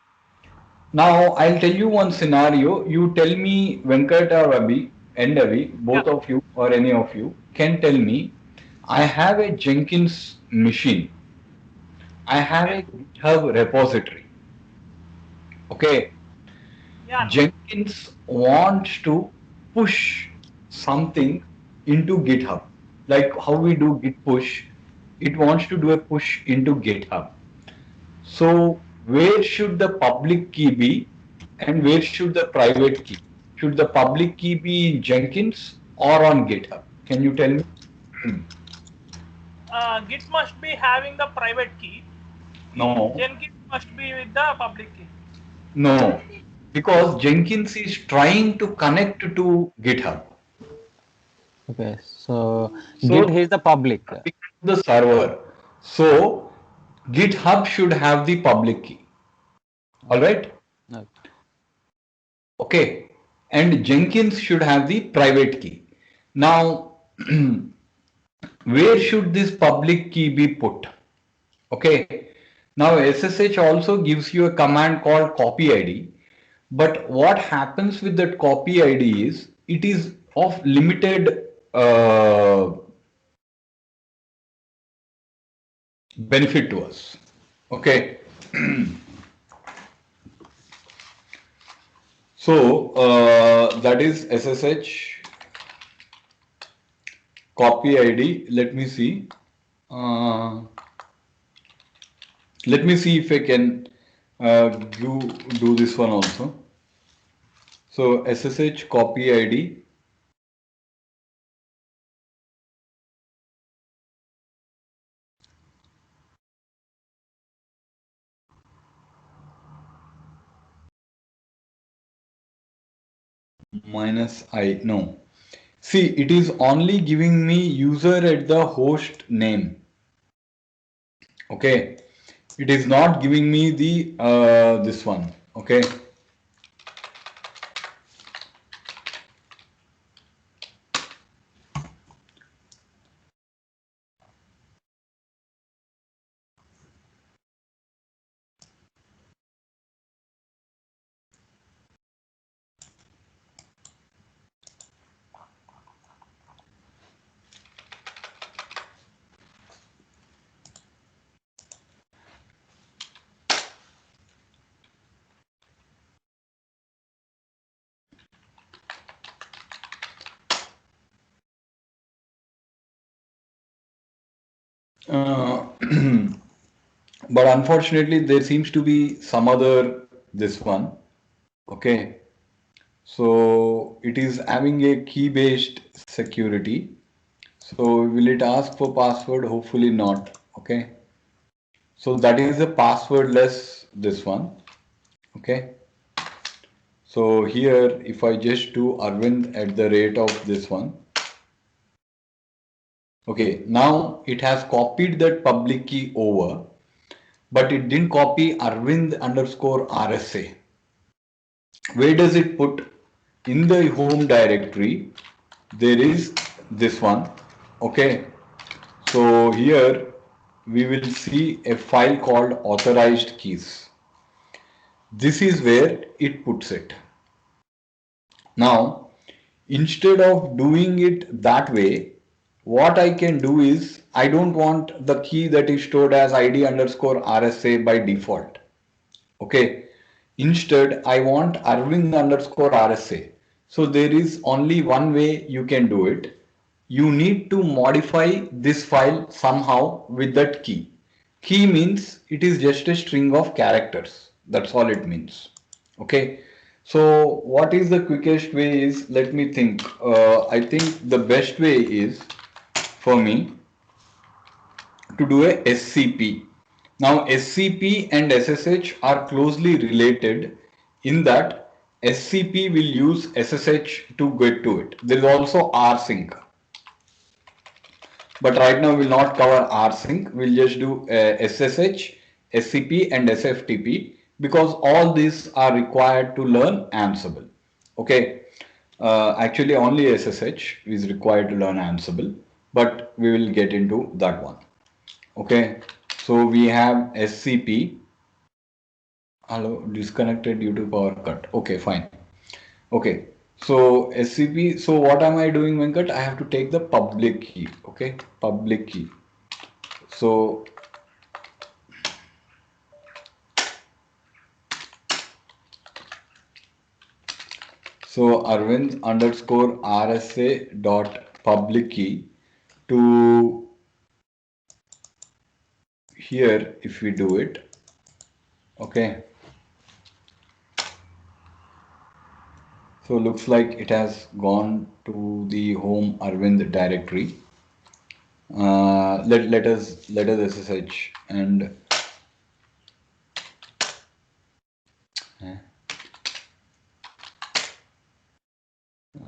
Speaker 1: Now I'll tell you one scenario. You tell me, Venkat or Abhi and Avi,
Speaker 3: Yeah.
Speaker 1: both of you or any of you can tell me, I have a Jenkins machine. I have
Speaker 3: Okay.
Speaker 1: a GitHub repository. Okay.
Speaker 3: Yeah, na.
Speaker 1: Jenkins wants to push something into GitHub. Like how we do Git push, it wants to do a push into GitHub. So where should the public key be and where should the private key? Should the public key be in Jenkins or on GitHub? Can you tell me?
Speaker 3: Git must be having the private key.
Speaker 1: No,
Speaker 3: Jenkins must be with the public key.
Speaker 1: no, because Jenkins is trying to connect to GitHub.
Speaker 2: Okay, so Git
Speaker 1: So
Speaker 2: is the public.
Speaker 1: the server. So GitHub should have the public key. All right.
Speaker 2: Okay.
Speaker 1: Okay. And Jenkins should have the private key. Now, where should this public key be put? Okay. Now SSH also gives you a command called copy ID. But what happens with that copy ID is it is of limited benefit to us. Okay. So that is SSH copy ID. Let me see. Uh, Let me see if I can do this one also. So SSH copy ID. Minus I, no. See, it is only giving me user at the host name. Okay, it is not giving me the this one. Okay. But unfortunately, there seems to be some other this one. Okay, so it is having a key-based security. So will it ask for password? Hopefully not. Okay, so that is a passwordless this one. Okay, so here if I just do Arvind at the rate of this one. Okay, now it has copied that public key over, but it didn't copy Arvind underscore RSA. Where does it put? In the home directory there is this one. Okay, so here we will see a file called authorized keys. This is where it puts it. Now instead of doing it that way, what I can do is, I don't want the key that is stored as id underscore RSA by default. Okay, instead I want Arvind underscore RSA. So there is only one way you can do it. You need to modify this file somehow with that key. Key means it is just a string of characters. That's all it means. Okay. So what is the quickest way is, let me think. I think the best way is for me to do a SCP. Now SCP and SSH are closely related in that SCP will use SSH to get to it. There is also rsync. But right now we'll not cover rsync. We'll just do SSH, SCP and SFTP because all these are required to learn Ansible. Okay. Actually only SSH is required to learn Ansible, but we will get into that one. Okay, so we have SCP. Hello, disconnected due to power cut. Okay, fine. Okay, so SCP. So what am I doing, Venkat? I have to take the public key. Okay, public key. So Arvind underscore RSA dot public key to here if we do it. Okay. So looks like it has gone to the home Arvind directory. Let us SSH and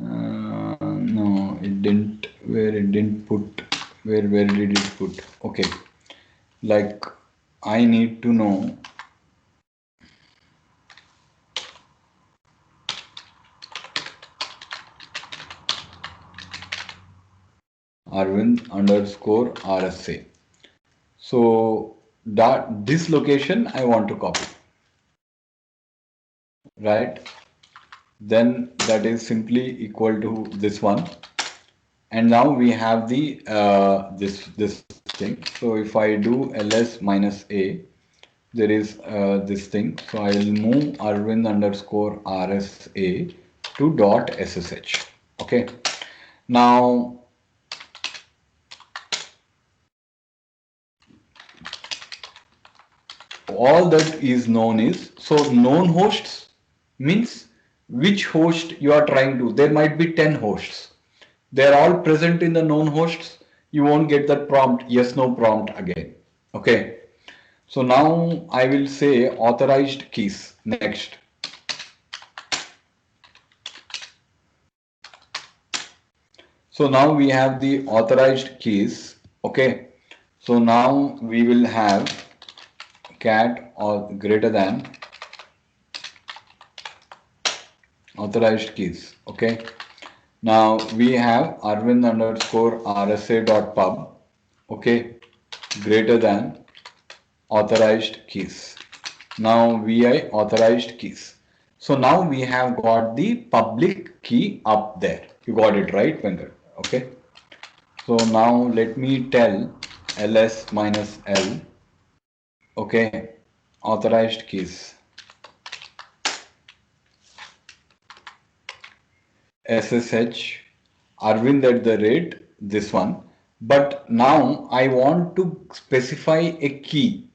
Speaker 1: no, it didn't. Where it didn't put. Where did it put? Okay, like I need to know. Arvind underscore RSA. So that this location I want to copy, right? Then that is simply equal to this one, and now we have the this thing. So if I do ls minus a, there is this thing. So I will move Arvind underscore RSA to dot SSH. Okay. Now all that is known is, so known hosts means which host you are trying to. There might be 10 hosts. They are all present in the known hosts. You won't get that prompt, yes, no prompt again. Okay. So now I will say authorized keys next. So now we have the authorized keys. Okay. So now we will have cat or greater than authorized keys. Okay. Now we have Arvind underscore RSA dot pub. Okay. Greater than authorized keys. Now vi authorized keys. So now we have got the public key up there. You got it right, Venkat? Okay. So now let me tell ls minus l. Okay. Authorized keys. SSH Arvind at the rate this one. But now I want to specify a key.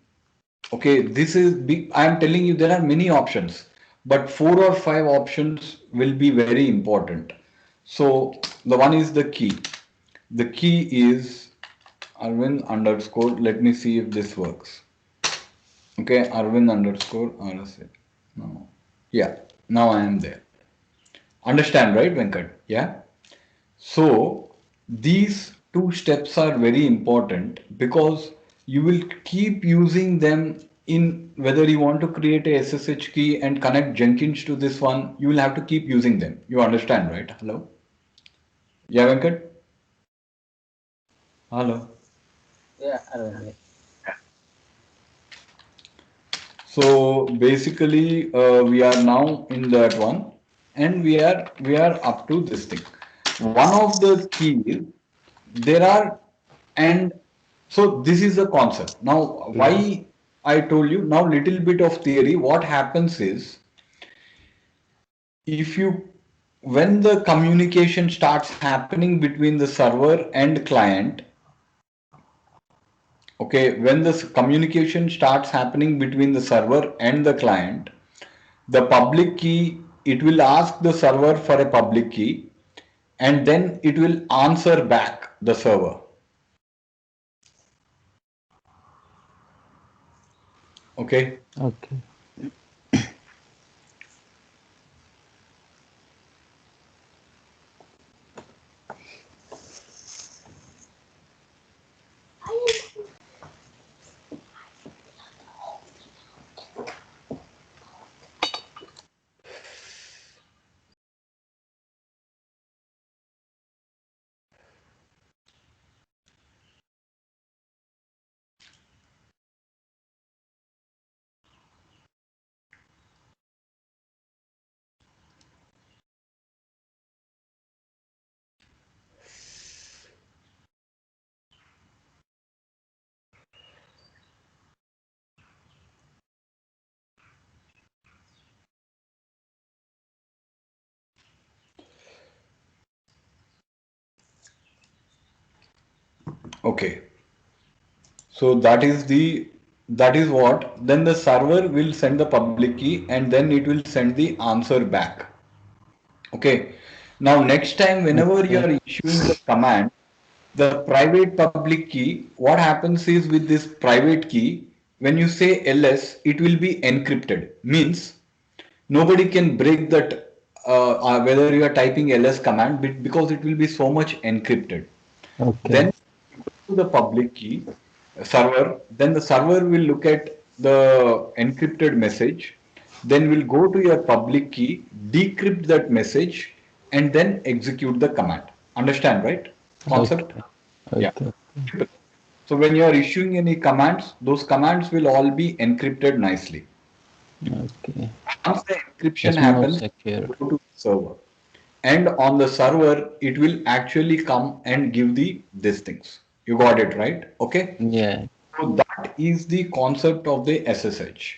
Speaker 1: Okay, this is big. I am telling you there are many options, but 4 or 5 options will be very important. So the one is the key. The key is Arvind underscore. Let me see if this works. Okay, Arvind underscore RSA. No. Yeah, now I am there. Understand, right, Venkat? Yeah. So these two steps are very important because you will keep using them in whether you want to create a SSH key and connect Jenkins to this one, you will have to keep using them. You understand, right? Hello? Yeah, Venkat? Hello.
Speaker 2: Yeah, Arvind.
Speaker 1: So basically, we are now in that one, and we are up to this thing. One of the keys there are, and so this is the concept. Now, why I told you now little bit of theory. What happens is if you when the communication starts happening between the server and client. Okay, when the communication starts happening between the server and the client, the public key, it will ask the server for a public key and then it will answer back the server. Okay.
Speaker 2: Okay.
Speaker 1: Okay. So that is what then the server will send the public key and then it will send the answer back. Okay. Now next time whenever you
Speaker 2: Okay.
Speaker 1: are issuing the command, the private public key, what happens is with this private key, when you say ls, it will be encrypted. Means nobody can break that whether you are typing ls command because it will be so much encrypted.
Speaker 2: Okay.
Speaker 1: Then you go to the public key server, then the server will look at the encrypted message, then will go to your public key, decrypt that message, and then execute the command. Understand, right? Concept?
Speaker 2: Okay.
Speaker 1: Yeah.
Speaker 2: Okay.
Speaker 1: So when you are issuing any commands, those commands will all be encrypted nicely.
Speaker 2: Okay.
Speaker 1: Once the encryption
Speaker 2: It's more
Speaker 1: happens,
Speaker 2: secure.
Speaker 1: go to the server. And on the server, it will actually come and give the these things. You got it, right? Okay.
Speaker 2: Yeah.
Speaker 1: So that is the concept of the SSH.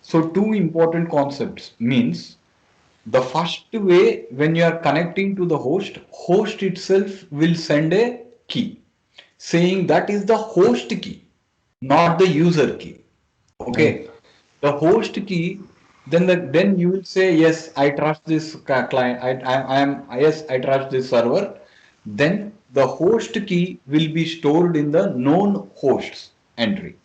Speaker 1: So two important concepts means the first way when you are connecting to the host itself will send a key saying that is the host key, not the user key.
Speaker 2: Okay.
Speaker 1: Okay, the host key, then you will say yes, I trust this client. I am yes, I trust this server. Then the host key will be stored in the known hosts entry.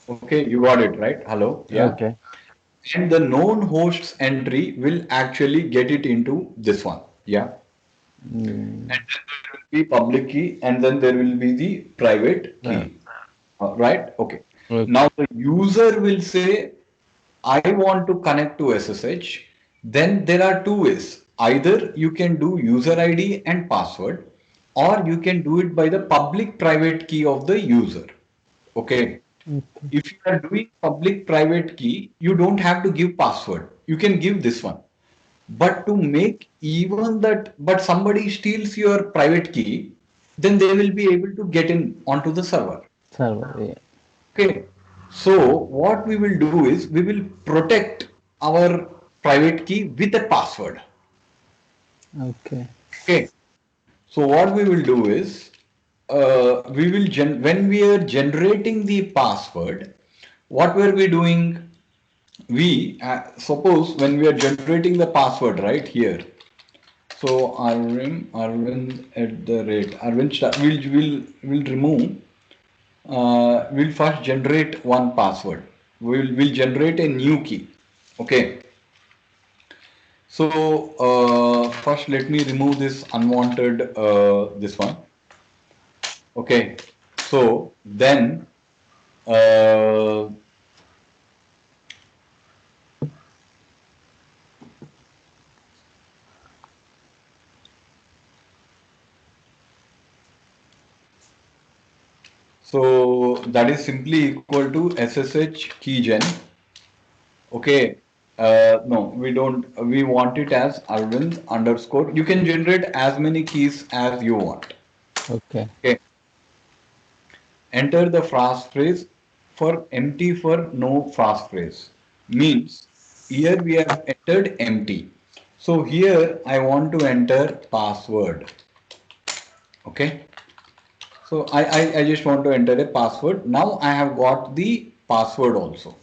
Speaker 1: Okay, you got it right. Hello, yeah.
Speaker 2: Okay.
Speaker 1: And the known hosts entry will actually get it into this one. Yeah.
Speaker 2: Mm,
Speaker 1: And then there will be public key, and then there will be the private
Speaker 2: right.
Speaker 1: key. Right? Okay.
Speaker 2: Okay.
Speaker 1: Now the user will say, I want to connect to SSH. Then there are two ways. Either you can do user ID and password, or you can do it by the public private key of the user. Okay.
Speaker 2: Okay.
Speaker 1: If you are doing public private key, you don't have to give password. You can give this one. But to make even that, but somebody steals your private key, then they will be able to get in onto the server.
Speaker 2: Server. Yeah.
Speaker 1: Okay. So what we will do is we will protect our private key with a password.
Speaker 2: Okay.
Speaker 1: Okay. So what we will do is we will when we are generating the password, what were we doing? We suppose when we are generating the password right here. So Arvind at the rate Arvind will remove. We'll first generate one password. We'll generate a new key. Okay. So first let me remove this unwanted this one. Okay. So then uh, so that is simply equal to SSH keygen. Okay. No, we don't. We want it as Arvind underscore. You can generate as many keys as you want.
Speaker 2: Okay.
Speaker 1: Okay. Enter the passphrase for empty for no passphrase. Means here we have entered empty. So here I want to enter password. Okay. So I just want to enter a password. Now I have got the password also.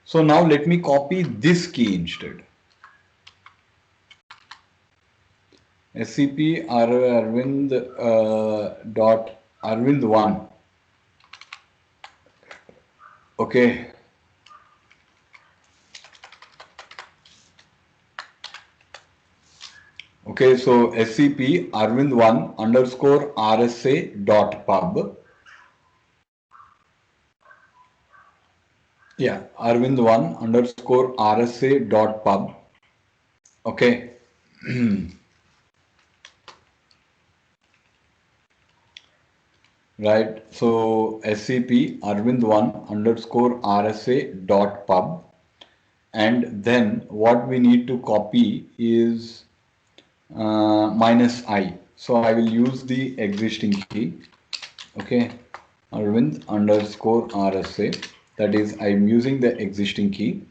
Speaker 1: So now let me copy this key instead. SCP Arvind dot Arvind 1. Okay. Okay, so SCP Arvind1 underscore RSA dot pub. Yeah, Arvind1 underscore RSA dot pub. Okay. Right. So SCP Arvind1 underscore RSA dot pub. And then what we need to copy is -i. So I will use the existing key. Okay. Arvind underscore RSA. That is, I'm using the existing key.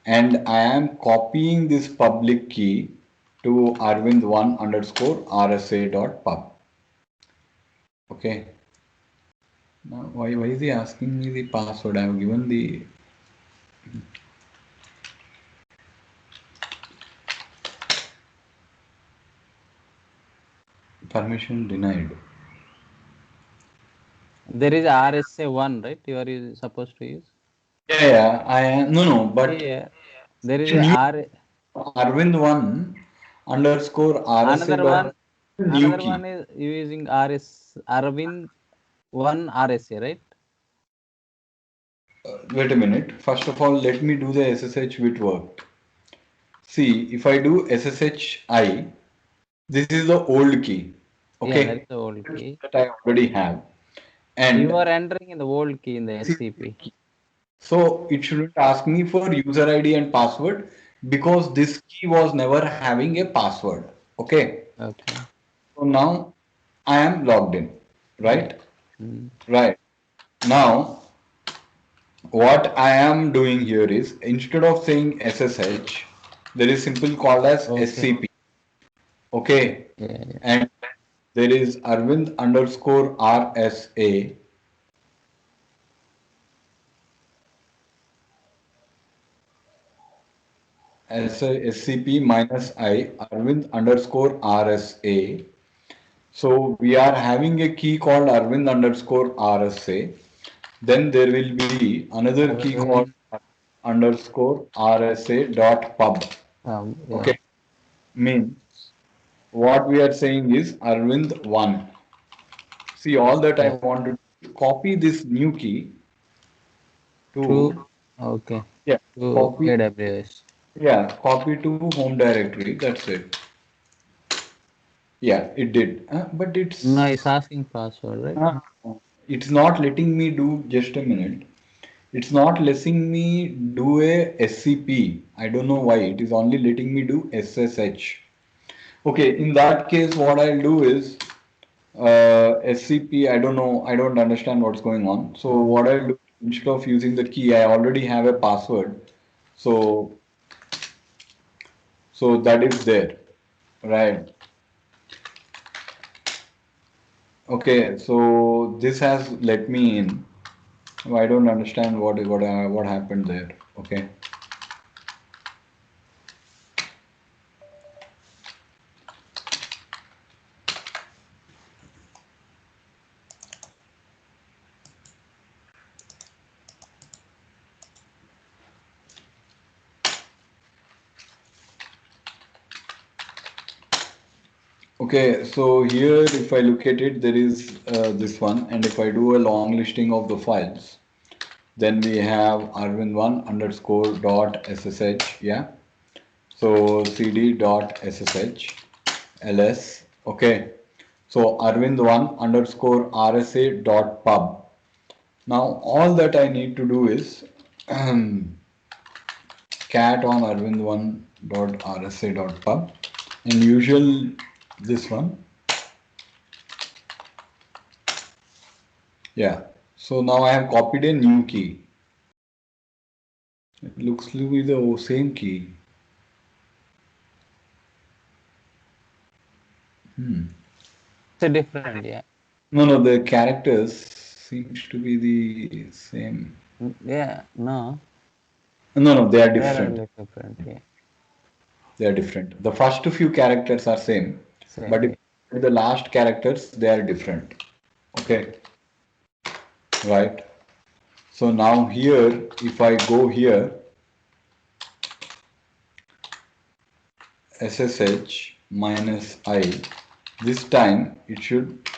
Speaker 1: And I am copying this public key to Arvind1 underscore RSA dot pub. Okay. Now, why is he asking me the password? I have given the permission denied.
Speaker 2: There is RSA1, right? You are supposed to use.
Speaker 1: Yeah, I am. No, but
Speaker 2: Yeah. There is
Speaker 1: new
Speaker 2: a R.
Speaker 1: Arvind1 underscore RSA
Speaker 2: Another
Speaker 1: dot
Speaker 2: one.
Speaker 1: new
Speaker 2: Another
Speaker 1: key.
Speaker 2: one is using Arvind1 RSA, right?
Speaker 1: Wait a minute. First of all, let me do the SSH with work. See, if I do SSHI, this is the old key.
Speaker 2: Yeah, that is
Speaker 1: Okay,
Speaker 2: the old key.
Speaker 1: that I already have.
Speaker 2: You
Speaker 1: And
Speaker 2: are entering in the old key in the SCP.
Speaker 1: so it shouldn't ask me for user ID and password because this key was never having a password. Okay.
Speaker 2: Okay.
Speaker 1: So now I am logged in,
Speaker 2: Yeah.
Speaker 1: right?
Speaker 2: Mm.
Speaker 1: Right. Now what I am doing here is instead of saying SSH, there is simple called as
Speaker 2: Okay.
Speaker 1: SCP. Okay.
Speaker 2: Yeah.
Speaker 1: And there is Arvind underscore RSA. SCP minus I Arvind underscore RSA. So we are having a key called Arvind underscore RSA. Then there will be another key called
Speaker 2: Arvind.
Speaker 1: underscore RSA dot pub.
Speaker 2: Yeah.
Speaker 1: Okay. Means what we are saying is Arvind 1. See, all that I
Speaker 2: Yeah.
Speaker 1: want to copy this new key
Speaker 2: To
Speaker 1: to,
Speaker 2: okay.
Speaker 1: yeah,
Speaker 2: To
Speaker 1: copy,
Speaker 2: AWS.
Speaker 1: yeah, copy to home directory. That's it. Yeah, it did. But
Speaker 2: No,
Speaker 1: it's
Speaker 2: it's asking password, right?
Speaker 1: uh, it's not letting me do just a minute. It's not letting me do a SCP. I don't know why. It is only letting me do SSH. Okay, in that case, what I'll do is SCP. I don't know. I don't understand what's going on. So what I'll do instead of using the key, I already have a password. So that is there, right? Okay, so this has let me in. I don't understand what happened there. Okay. Okay, so here if I look at it, there is this one, and if I do a long listing of the files, then we have arvind1 underscore dot ssh, yeah. So cd dot ssh ls, okay. So arvind1 underscore rsa dot pub. Now all that I need to do is cat on arvind1 dot rsa dot pub and usual this one. Yeah. So now I have copied a new key. It looks to be the same key.
Speaker 2: It's a different, yeah.
Speaker 1: No, no, the characters seems to be the same.
Speaker 2: Yeah, no.
Speaker 1: No, no, they are
Speaker 2: They are a
Speaker 1: different.
Speaker 2: little different, yeah.
Speaker 1: They are different. The first few characters are same,
Speaker 2: Same,
Speaker 1: but if
Speaker 2: yeah.
Speaker 1: the last characters they are different. Okay, right? So now here, if I go here, SSH minus I, this time it should,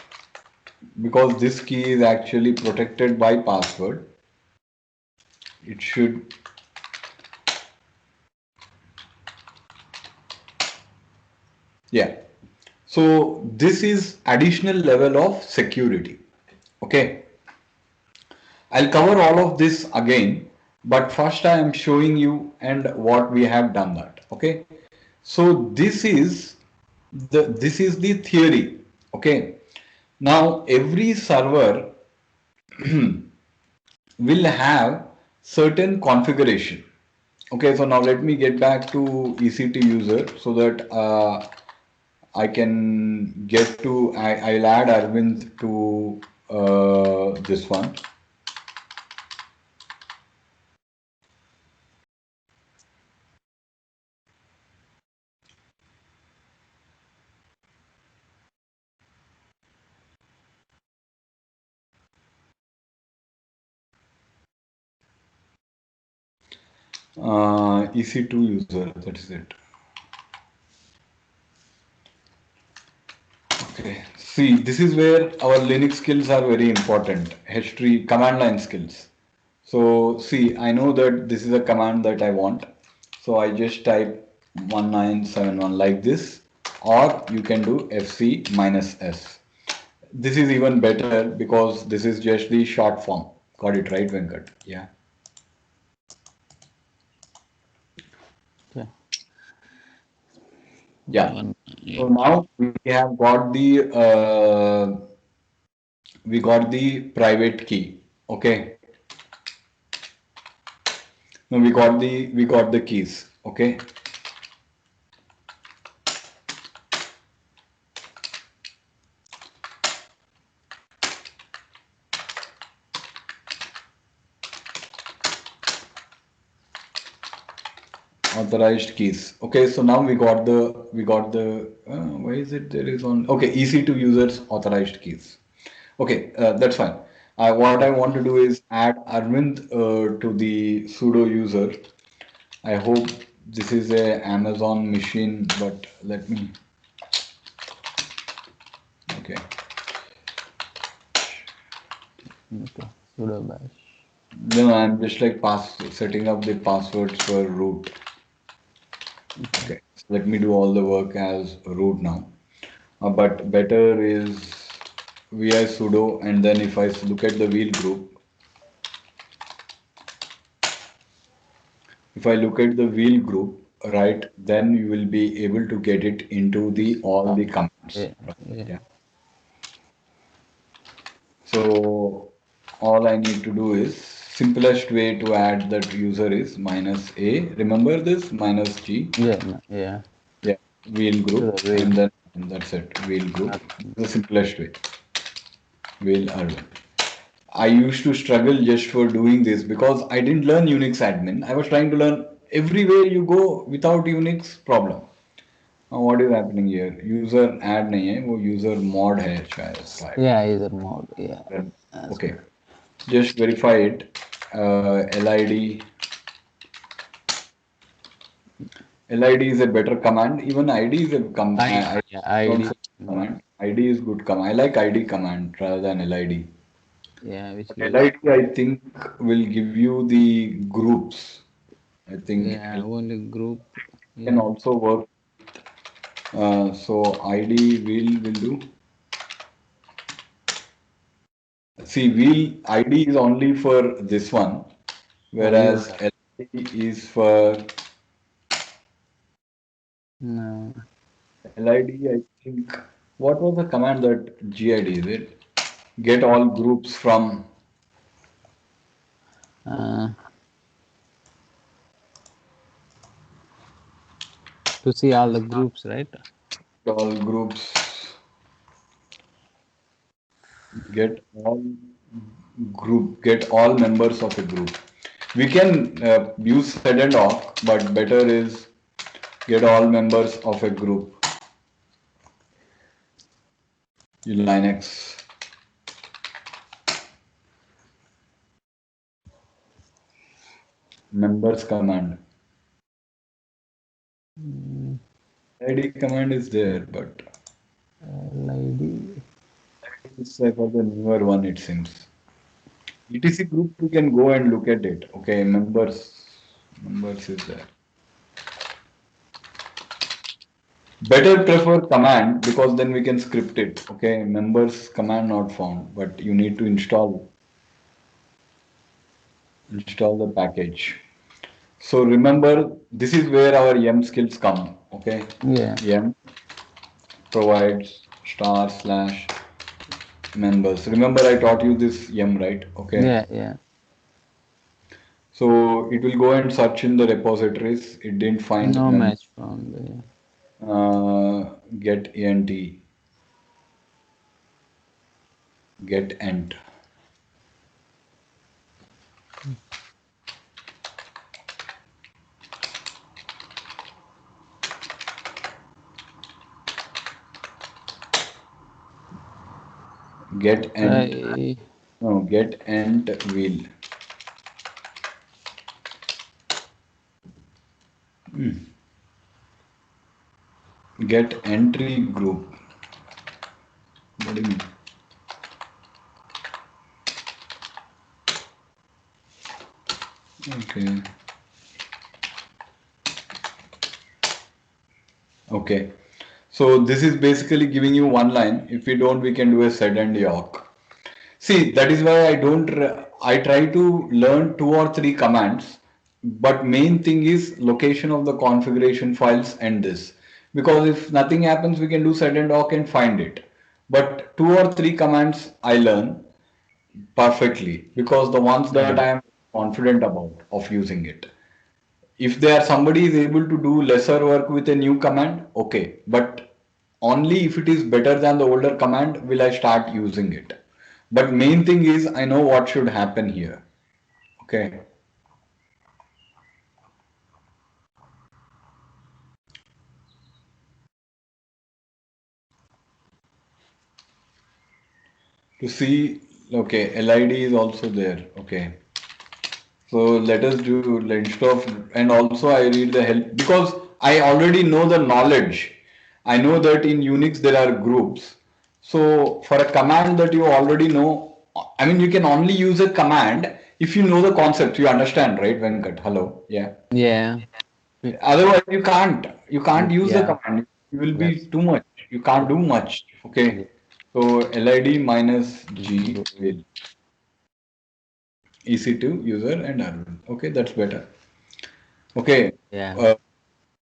Speaker 1: because this key is actually protected by password, it should, yeah. So this is additional level of security. Okay. I'll cover all of this again, but first I am showing you and what we have done that. Okay. So this is the theory. Okay. Now every server will have certain configuration. Okay, so now let me get back to EC2 user so that I can get to, I'll add Arvind to this one. EC2 user, that is it. Okay, see, this is where our Linux skills are very important. History, command line skills. So see, I know that this is a command that I want. So I just type 1971 like this, or you can do fc minus s. This is even better because this is just the short form. Got it right, Venkat? Yeah.
Speaker 2: Yeah.
Speaker 1: Yeah.
Speaker 2: One,
Speaker 1: So
Speaker 2: eight.
Speaker 1: now we got the private key. Okay. No, we got the keys. Okay. Authorized keys. Okay, so now we got the why is it there is on, okay, EC2 users authorized keys. Okay, that's fine. What I want to do is add Arvind to the sudo user. I hope this is a Amazon machine, but let me. Okay.
Speaker 2: Okay. Sudo bash.
Speaker 1: No, I'm just like setting up the passwords for root. Okay. So let me do all the work as root now. But better is vi sudo, and then if I look at the wheel group, if I look at the wheel group, right, then you will be able to get it into the all the commands.
Speaker 2: Yeah. Yeah.
Speaker 1: Yeah. So all I need to do is simplest way to add that user is -a. Remember this -g.
Speaker 2: Yeah. Yeah.
Speaker 1: Yeah, wheel
Speaker 2: To
Speaker 1: group,
Speaker 2: the wheel.
Speaker 1: and then that's it. Wheel group.
Speaker 2: Nothing.
Speaker 1: The simplest way. Wheel Arvind. I used to struggle just for doing this because I didn't learn Unix admin. I was trying to learn everywhere you go without Unix problem. Now what is happening here? User add नहीं है, वो user mod है शायद.
Speaker 2: Yeah, user mode. Yeah.
Speaker 1: Then,
Speaker 2: That's
Speaker 1: okay, just verify it. LID. LID is a better command. Even ID is a I
Speaker 2: Yeah,
Speaker 1: don't
Speaker 2: ID.
Speaker 1: say command. ID is good command. I like ID command rather than LID.
Speaker 2: Yeah, which
Speaker 1: But
Speaker 2: gives.
Speaker 1: LID I think will give you the groups. I think
Speaker 2: Yeah, only group.
Speaker 1: can
Speaker 2: Yeah.
Speaker 1: also work. So ID will do. See, wheel ID is only for this one, whereas
Speaker 2: User.
Speaker 1: LID is for
Speaker 2: No.
Speaker 1: LID. I think what was the command that GID is it? Get all groups from
Speaker 2: Uh, to see all the groups, right?
Speaker 1: all groups. Get all get all members of a group. We can use set and awk, but better is get all members of a group. Linux. Members command. ID command is there, but
Speaker 2: LID.
Speaker 1: it's like for the newer one, it seems. ETC group, you can go and look at it. Okay, members is there. Better prefer command because then we can script it. Okay, members command not found, but you need to install the package. So remember, this is where our yum skills come. Okay,
Speaker 2: Yeah.
Speaker 1: yum provides /members. Remember, I taught you this yum, right? Okay.
Speaker 2: Yeah. Yeah.
Speaker 1: So it will go and search in the repositories. It didn't find
Speaker 2: No match found. Yeah.
Speaker 1: get ent, get ent. Get ent.
Speaker 2: Try.
Speaker 1: No, get ent wheel. Get entry group. What do you mean? Okay. Okay. So this is basically giving you one line. If we don't, we can do a sed and yawk. See, that is why I try to learn 2 or 3 commands, but main thing is location of the configuration files and this. Because if nothing happens, we can do sed and awk and find it. But 2 or 3 commands I learn perfectly because the ones that I am confident about of using it. If somebody is able to do lesser work with a new command, okay, but only if it is better than the older command will I start using it. But main thing is I know what should happen here. Okay. To see, okay, LID is also there. Okay. So let us do instead of, and also I read the help because I already know the knowledge. I know that in Unix there are groups. So for a command that you already know, I mean, you can only use a command if you know the concept. You understand, right, Venkat? Hello. Yeah.
Speaker 2: Yeah.
Speaker 1: Otherwise, you can't use the
Speaker 2: Yeah.
Speaker 1: command. You will be
Speaker 2: That's
Speaker 1: too much. You can't do much. Okay.
Speaker 2: agree.
Speaker 1: So LID minus G
Speaker 2: Group.
Speaker 1: will EC2 user and Arvind. Okay, that's better. Okay.
Speaker 2: Yeah.
Speaker 1: Uh,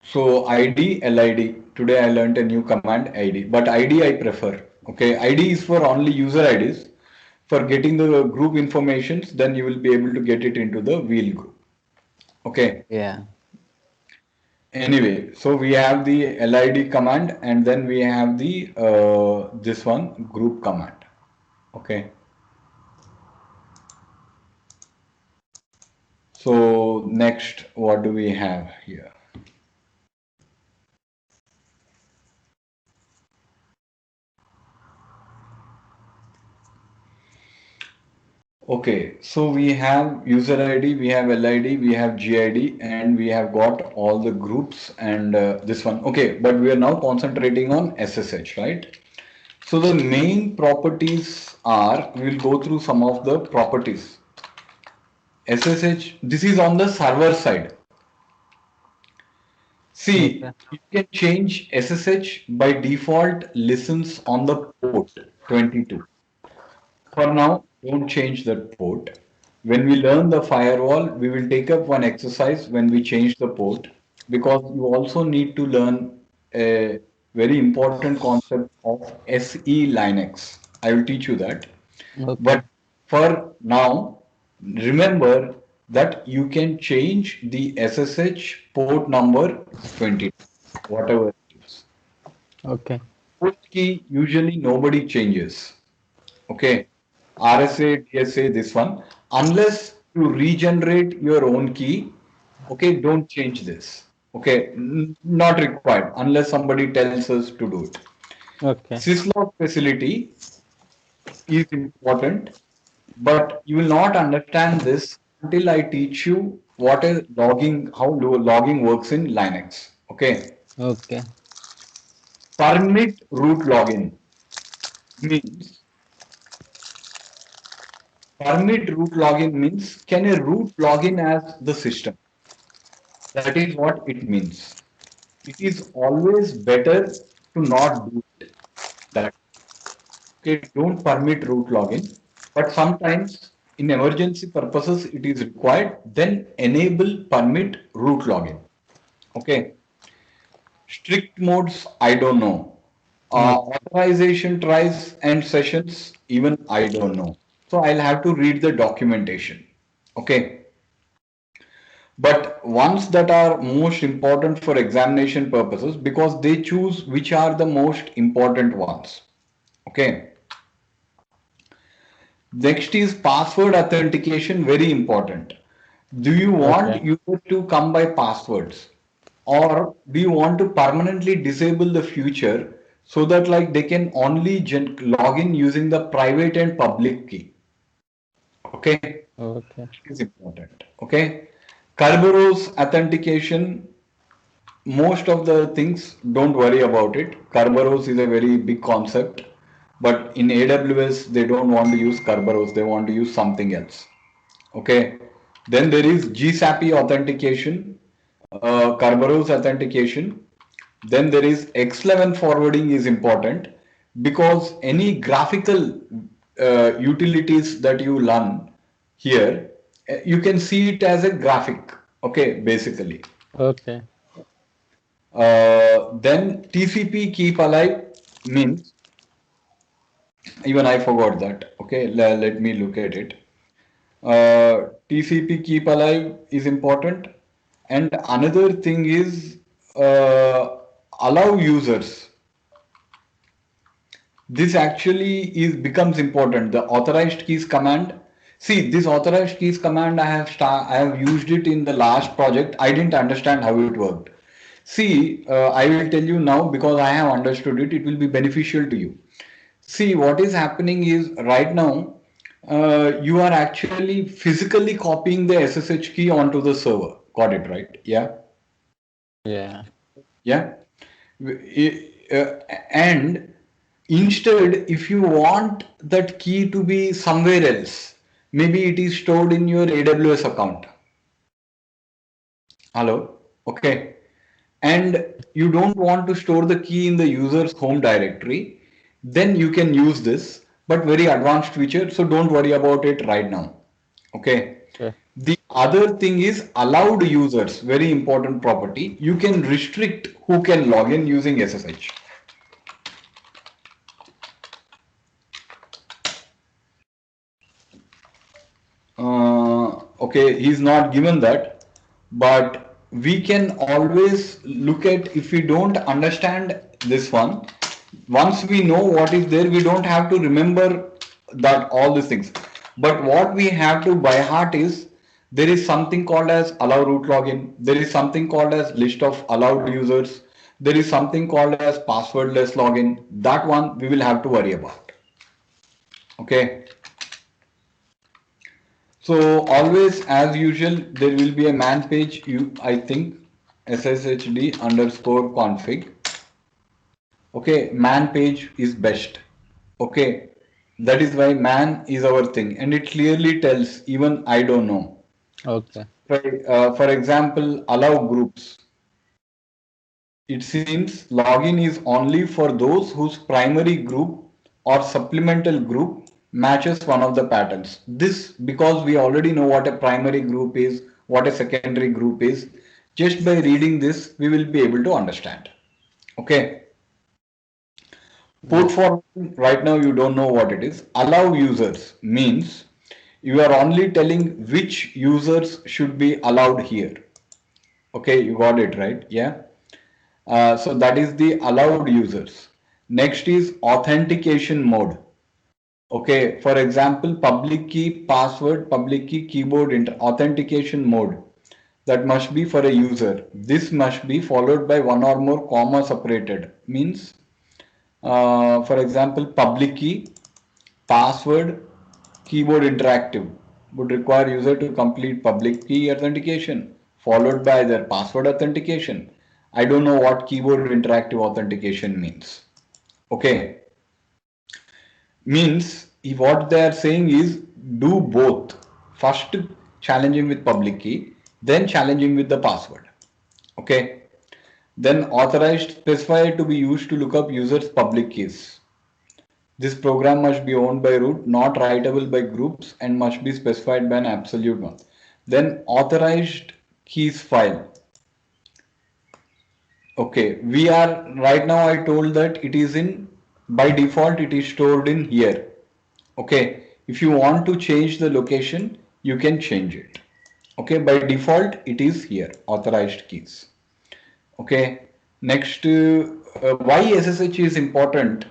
Speaker 1: so ID, LID. Today I learned a new command ID, but ID I prefer. Okay, ID is for only user IDs. For getting the group informations, then you will be able to get it into the wheel group. Okay.
Speaker 2: Yeah.
Speaker 1: Anyway, so we have the LID command and then we have the this one group command. Okay. So next, what do we have here? Okay, so we have user ID, we have LID, we have GID, and we have got all the groups and this one. Okay, but we are now concentrating on SSH, right? So the main properties are, we will go through some of the properties. SSH, this is on the server side. See,
Speaker 2: Okay.
Speaker 1: you can change SSH by default listens on the port 22. For now, don't change that port. When we learn the firewall, we will take up one exercise when we change the port because you also need to learn a very important concept of SE Linux. I will teach you that.
Speaker 2: Okay.
Speaker 1: But for now, remember that you can change the SSH port number 20, whatever it is.
Speaker 2: Okay.
Speaker 1: Port key usually nobody changes. Okay. RSA, DSA, this one. Unless you regenerate your own key, okay, don't change this. Okay, not required unless somebody tells us to do it.
Speaker 2: Okay.
Speaker 1: Syslog facility is important, but you will not understand this until I teach you what is logging, how logging works in Linux. Okay.
Speaker 2: Okay.
Speaker 1: Permit root login means permit root login means can a root login as the system? That is what it means. It is always better to not do that. Okay, don't permit root login, but sometimes in emergency purposes it is required, then enable permit root login. Okay, strict modes, I don't know. Authorization tries and sessions, even I don't know. So I'll have to read the documentation. Okay. But ones that are most important for examination purposes because they choose which are the most important ones. Okay. Next is password authentication, very important. Do you want
Speaker 2: Okay.
Speaker 1: users to come by passwords or do you want to permanently disable the future so that like they can only log in using the private and public key? Okay.
Speaker 2: Okay.
Speaker 1: It is important. Okay. Kerberos authentication, most of the things don't worry about it. Kerberos is a very big concept, but in AWS they don't want to use Kerberos, they want to use something else. Okay. Then there is GSAPI authentication, Kerberos authentication. Then there is X11 forwarding is important because any graphical utilities that you learn here, you can see it as a graphic. Okay, basically.
Speaker 2: Okay.
Speaker 1: Then TCP keep alive means even I forgot that. Okay, let me look at it. TCP keep alive is important, and another thing is allow users. This actually is becomes important. The authorized keys command. See, this authorized keys command I have used it in the last project. I didn't understand how it worked. See, I will tell you now because I have understood it. It will be beneficial to you. See, what is happening is right now, you are actually physically copying the SSH key onto the server. Got it, right? Yeah.
Speaker 2: Yeah.
Speaker 1: Yeah. And Instead, if you want that key to be somewhere else, maybe it is stored in your AWS account. Hello? Okay. And you don't want to store the key in the user's home directory, then you can use this, but very advanced feature, so don't worry about it right now. Okay.
Speaker 2: Okay.
Speaker 1: The other thing is allowed users, very important property. You can restrict who can log in using SSH. Okay, he's not given that, but we can always look at if we don't understand this one. Once we know what is there, we don't have to remember that all these things. But what we have to by heart is there is something called as allow root login. There is something called as list of allowed users. There is something called as passwordless login. That one we will have to worry about. Okay. So always as usual, there will be a man page, I think sshd underscore config. Okay, man page is best. Okay, that is why man is our thing, and it clearly tells even I don't know.
Speaker 2: Okay.
Speaker 1: For example, allow groups. It seems login is only for those whose primary group or supplemental group matches one of the patterns. This because we already know what a primary group is, what a secondary group is. Just by reading this, we will be able to understand. Okay. Port
Speaker 2: Yeah.
Speaker 1: forwarding, right now you don't know what it is. Allow users means you are only telling which users should be allowed here. Okay, you got it right. Yeah. So that is the allowed users. Next is authentication mode. Okay, for example, public key password, public key keyboard authentication mode. That must be for a user. This must be followed by one or more comma separated. Means, for example, public key, password, keyboard interactive would require user to complete public key authentication followed by their password authentication. I don't know what keyboard interactive authentication means. Okay, means what they are saying is do both. First challenge him with public key, then challenge him with the password. Okay, then authorized specifier to be used to look up users public keys. This program must be owned by root, not writable by groups, and must be specified by an absolute one. Then authorized keys file. Okay, we are right now. I told that it is in by default, it is stored in here. Okay, if you want to change the location, you can change it. Okay, by default, it is here, authorized keys. Okay, next, why SSH is important?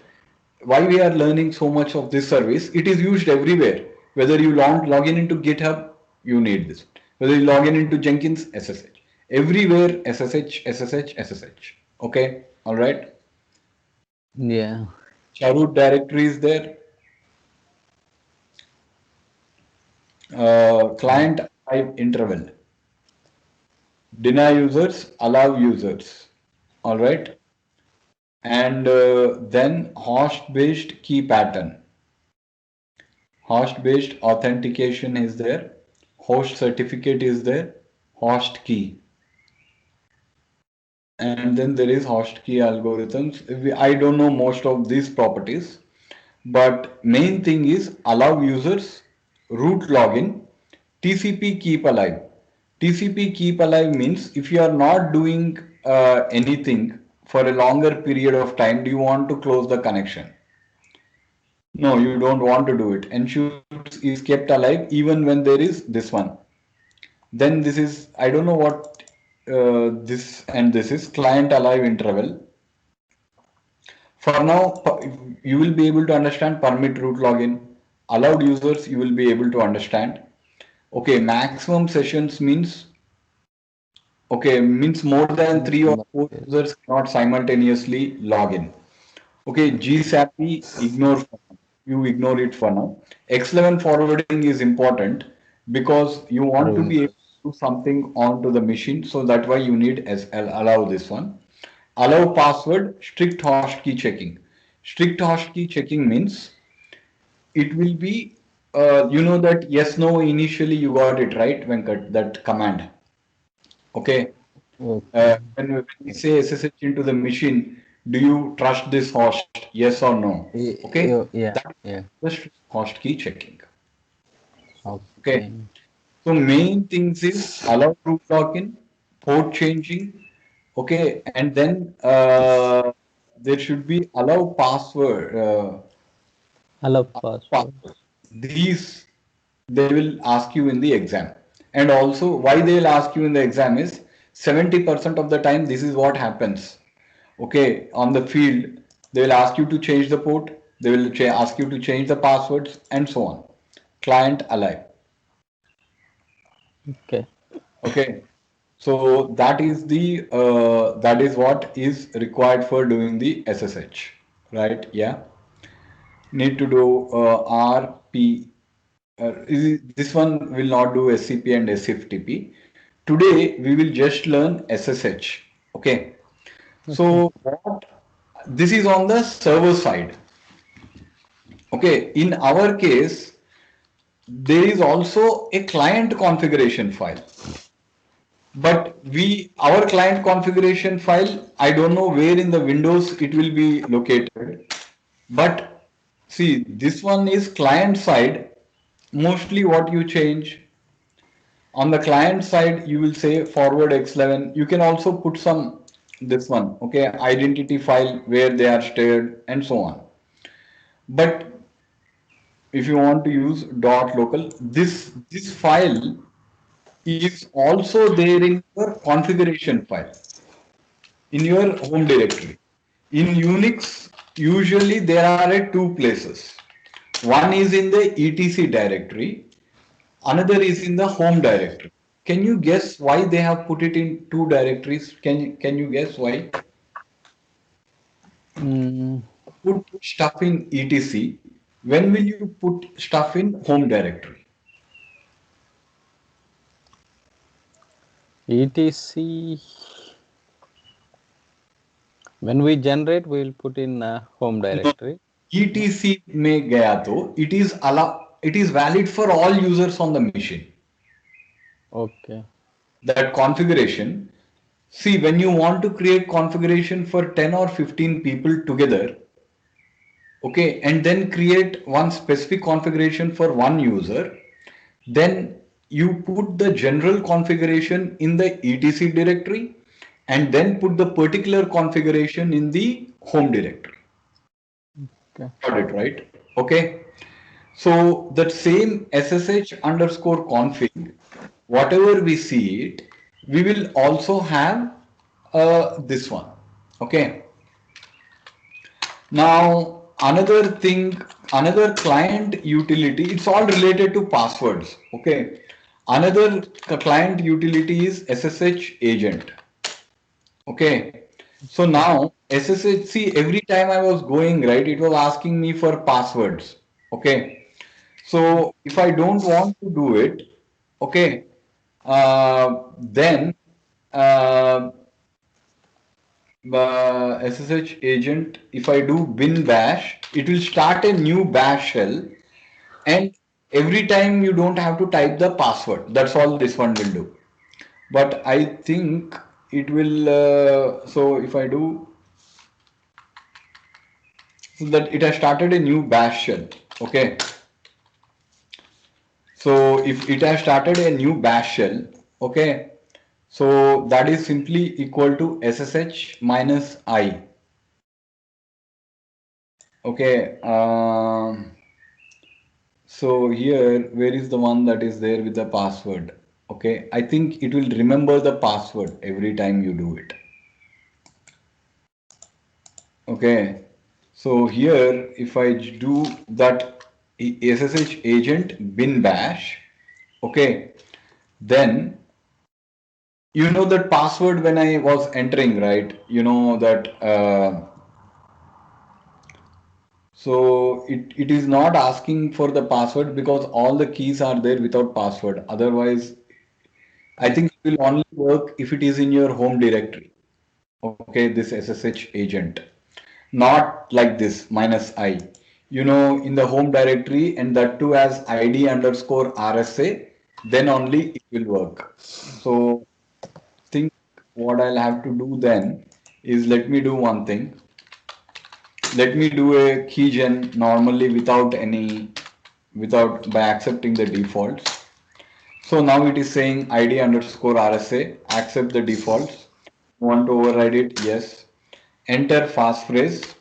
Speaker 1: Why we are learning so much of this service? It is used everywhere. Whether you log in into GitHub, you need this. Whether you log in into Jenkins, SSH. Everywhere, SSH, SSH, SSH. Okay, all right.
Speaker 2: Yeah.
Speaker 1: Root directory is there. Client type interval. Deny users, allow users. All right. And then host based key pattern. Host based authentication is there. Host certificate is there. Host key. And then there is host key algorithms. I don't know most of these properties, but main thing is allow users, root login, TCP keep alive. TCP keep alive means if you are not doing anything for a longer period of time, do you want to close the connection? No, you don't want to do it. Ensure is kept alive even when there is this one. Then this is, I don't know what this and this is client alive interval. For now, you will be able to understand permit root login. Allowed users, you will be able to understand. Okay, maximum sessions means, okay, means more than 3 or 4 users cannot simultaneously log in. Okay, GSAPI, ignore for now. You ignore it for now. X11 forwarding is important because you want to be able to do something onto the machine. So that's why you need SL, allow this one. Allow password, strict host key checking. Strict hotkey checking means it will be, that yes, no, initially you got it right, Venkat, that command. Okay.
Speaker 2: Okay.
Speaker 1: When we say SSH into the machine, do you trust this host? Yes or no? Okay.
Speaker 2: Yeah.
Speaker 1: That
Speaker 2: Yeah.
Speaker 1: is the host key checking. Okay.
Speaker 2: Okay.
Speaker 1: So main things is allow root login, port changing, okay, and then there should be allow password.
Speaker 2: Allow password.
Speaker 1: Password. These they will ask you in the exam, and also why they'll ask you in the exam is 70% of the time this is what happens. Okay, on the field they will ask you to change the port, they will ask you to change the passwords, and so on. Client alive.
Speaker 2: Okay.
Speaker 1: Okay, so that is what is required for doing the SSH, right? Yeah, need to do RP. This one will not do SCP and SFTP. Today we will just learn SSH. Okay,
Speaker 2: Okay.
Speaker 1: so what this is on the server side. Okay, in our case, there is also a client configuration file. But our client configuration file, I don't know where in the Windows it will be located. But see, this one is client side. Mostly what you change on the client side, you will say forward X11. You can also put some this one, okay, identity file where they are stored and so on. But if you want to use dot local, this file is also there in your configuration file in your home directory. In Unix, usually there are at two places. One is in the etc directory, another is in the home directory. Can you guess why they have put it in two directories? Can you guess why?
Speaker 2: Mm,
Speaker 1: Put stuff in etc. When will you put stuff in home directory?
Speaker 2: etc. When we generate, we will put in home
Speaker 1: No.
Speaker 2: directory.
Speaker 1: etc में गया तो it is valid for all users on the machine.
Speaker 2: Okay.
Speaker 1: That configuration. See, when you want to create configuration for 10 or 15 people together, okay, and then create one specific configuration for one user, then you put the general configuration in the etc directory and then put the particular configuration in the home directory.
Speaker 2: Okay.
Speaker 1: Got it, right? Okay. So that same SSH underscore config, whatever we see it, we will also have this one. Okay. Now another thing, another client utility, it's all related to passwords. Okay. Another client utility is SSH agent. Okay. So now SSH, see, every time I was going, right, it was asking me for passwords. Okay. So if I don't want to do it, okay, then uh, SSH agent, if I do bin bash, it will start a new bash shell, and every time you don't have to type the password. That's all this one will do. But I think it will, so if I do, so that it has started a new bash shell. Okay. So if it has started a new bash shell, okay, so that is simply equal to SSH minus I. Okay, so here, where is the one that is there with the password? Okay, I think it will remember the password every time you do it. Okay, so here, if I do that SSH agent bin bash, okay, then you know that password when I was entering, right? You know that, so it is not asking for the password because all the keys are there without password. Otherwise, I think it will only work if it is in your home directory. Okay, this SSH agent. not like this -i. You know, in the home directory, and that too as id underscore rsa, then only it will work. So think what I'll have to do then is, let me do one thing. Let me do a keygen normally without by accepting the defaults. So now it is saying id underscore rsa, accept the defaults. Want to override it? Yes. Enter passphrase.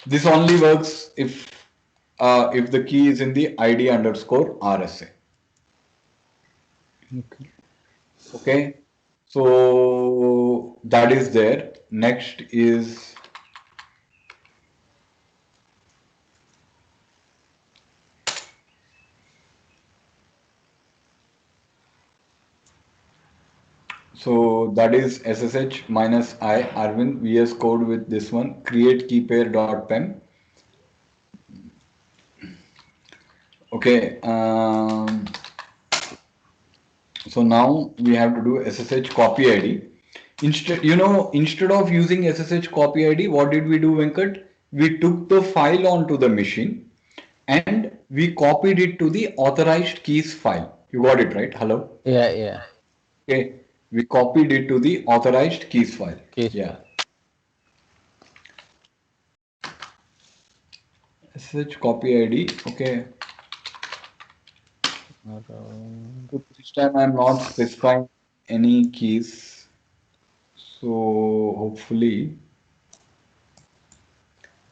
Speaker 1: This only works if the key is in the id underscore rsa.
Speaker 2: Okay.
Speaker 1: Okay. So that is there. Next is so that is SSH -i Arvind VS Code with this one, create key pair dot pem. Okay. So now we have to do SSH copy ID. Instead of using SSH copy ID, what did we do, Venkat? We took the file onto the machine and we copied it to the authorized keys file. You got it right? Hello?
Speaker 2: Yeah, yeah.
Speaker 1: Okay. We copied it to the authorized keys file.
Speaker 2: Case
Speaker 1: Yeah.
Speaker 2: file.
Speaker 1: SSH copy ID. Okay.
Speaker 2: Around-
Speaker 1: So this time I'm not specifying any keys. So hopefully.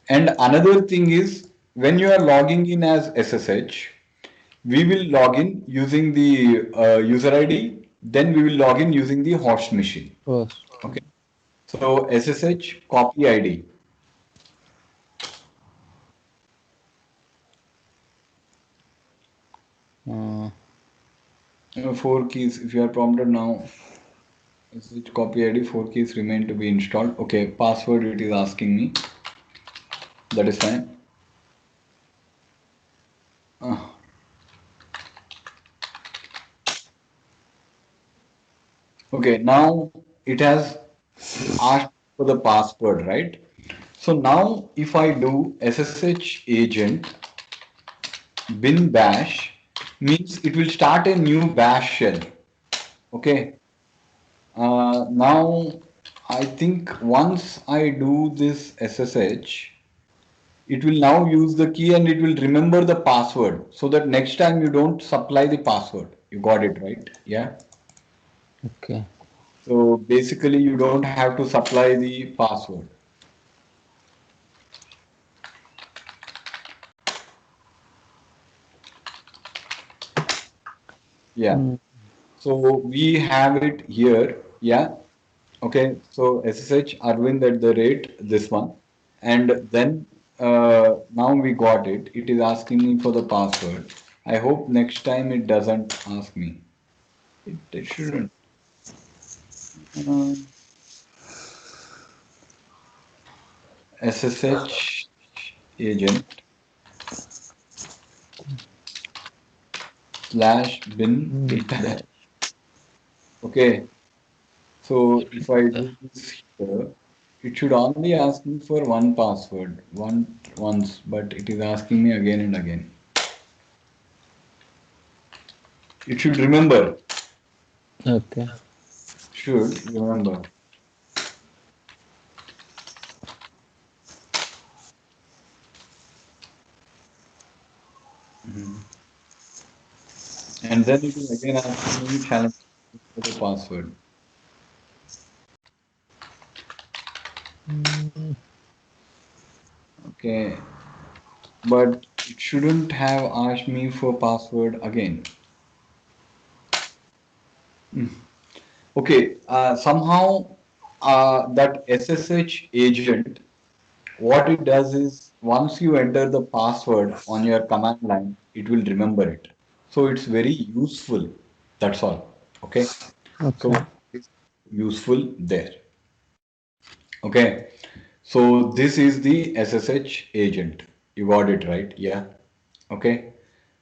Speaker 1: And another thing is, when you are logging in as SSH, we will log in using the user ID, then we will log in using the host machine.
Speaker 2: First.
Speaker 1: Okay. So SSH copy ID.
Speaker 2: Uh,
Speaker 1: 4 keys. If you are prompted now, SSH copy ID, 4 keys remain to be installed. Okay. Password it is asking me. That is fine. Uh, Okay, now it has asked for the password, right? So now if I do SSH agent bin bash, means it will start a new bash shell. Okay. Now I think once I do this SSH, it will now use the key and it will remember the password, so that next time you don't supply the password. You got it right? Yeah.
Speaker 2: okay.
Speaker 1: So basically you don't have to supply the password. Yeah.
Speaker 2: Mm,
Speaker 1: So we have it here. Yeah. Okay. So SSH Arvind at the rate this one. And then now we got it. It is asking me for the password. I hope next time it doesn't ask me. It shouldn't. Uh, SSH agent / bin bash.
Speaker 2: that-
Speaker 1: Okay. So if I do this here, it should only ask me for one password, once, but it is asking me again and again. It should remember,
Speaker 2: Okay.
Speaker 1: should remember. And then it is again asking me challenge for the password.
Speaker 2: Mm,
Speaker 1: Okay, but it shouldn't have asked me for password again. Okay, somehow that SSH agent, what it does is once you enter the password on your command line, it will remember it. So it's very useful. That's all. Okay.
Speaker 2: okay.
Speaker 1: So it's useful there. Okay. So this is the SSH agent. You got it right. Yeah. Okay.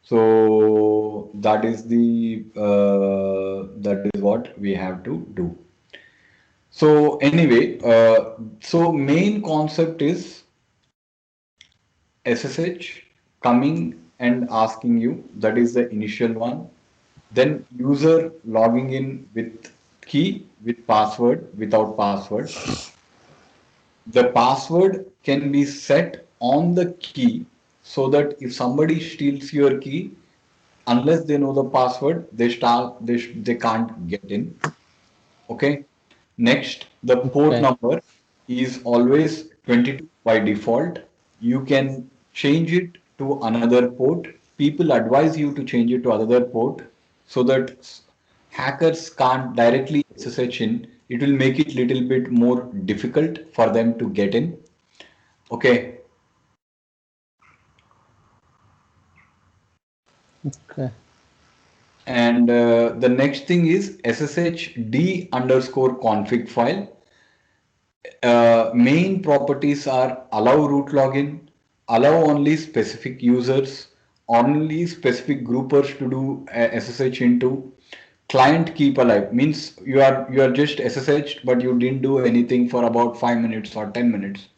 Speaker 1: So that is what we have to do. So anyway, so main concept is SSH coming and asking you, that is the initial one. Then user logging in with key, with password, without password. The password can be set on the key so that if somebody steals your key, unless they know the password, they can't get in. Okay. Next, the port
Speaker 2: Okay.
Speaker 1: number is always 22 by default. You can change it to another port. People advise you to change it to another port so that hackers can't directly SSH in. It will make it little bit more difficult for them to get in. Okay.
Speaker 2: Okay.
Speaker 1: And the next thing is SSHD underscore config file. Main properties are allow root login, allow only specific users, only specific groupers to do SSH into, client keep alive means you are just SSH but you didn't do anything for about 5 minutes or 10 minutes.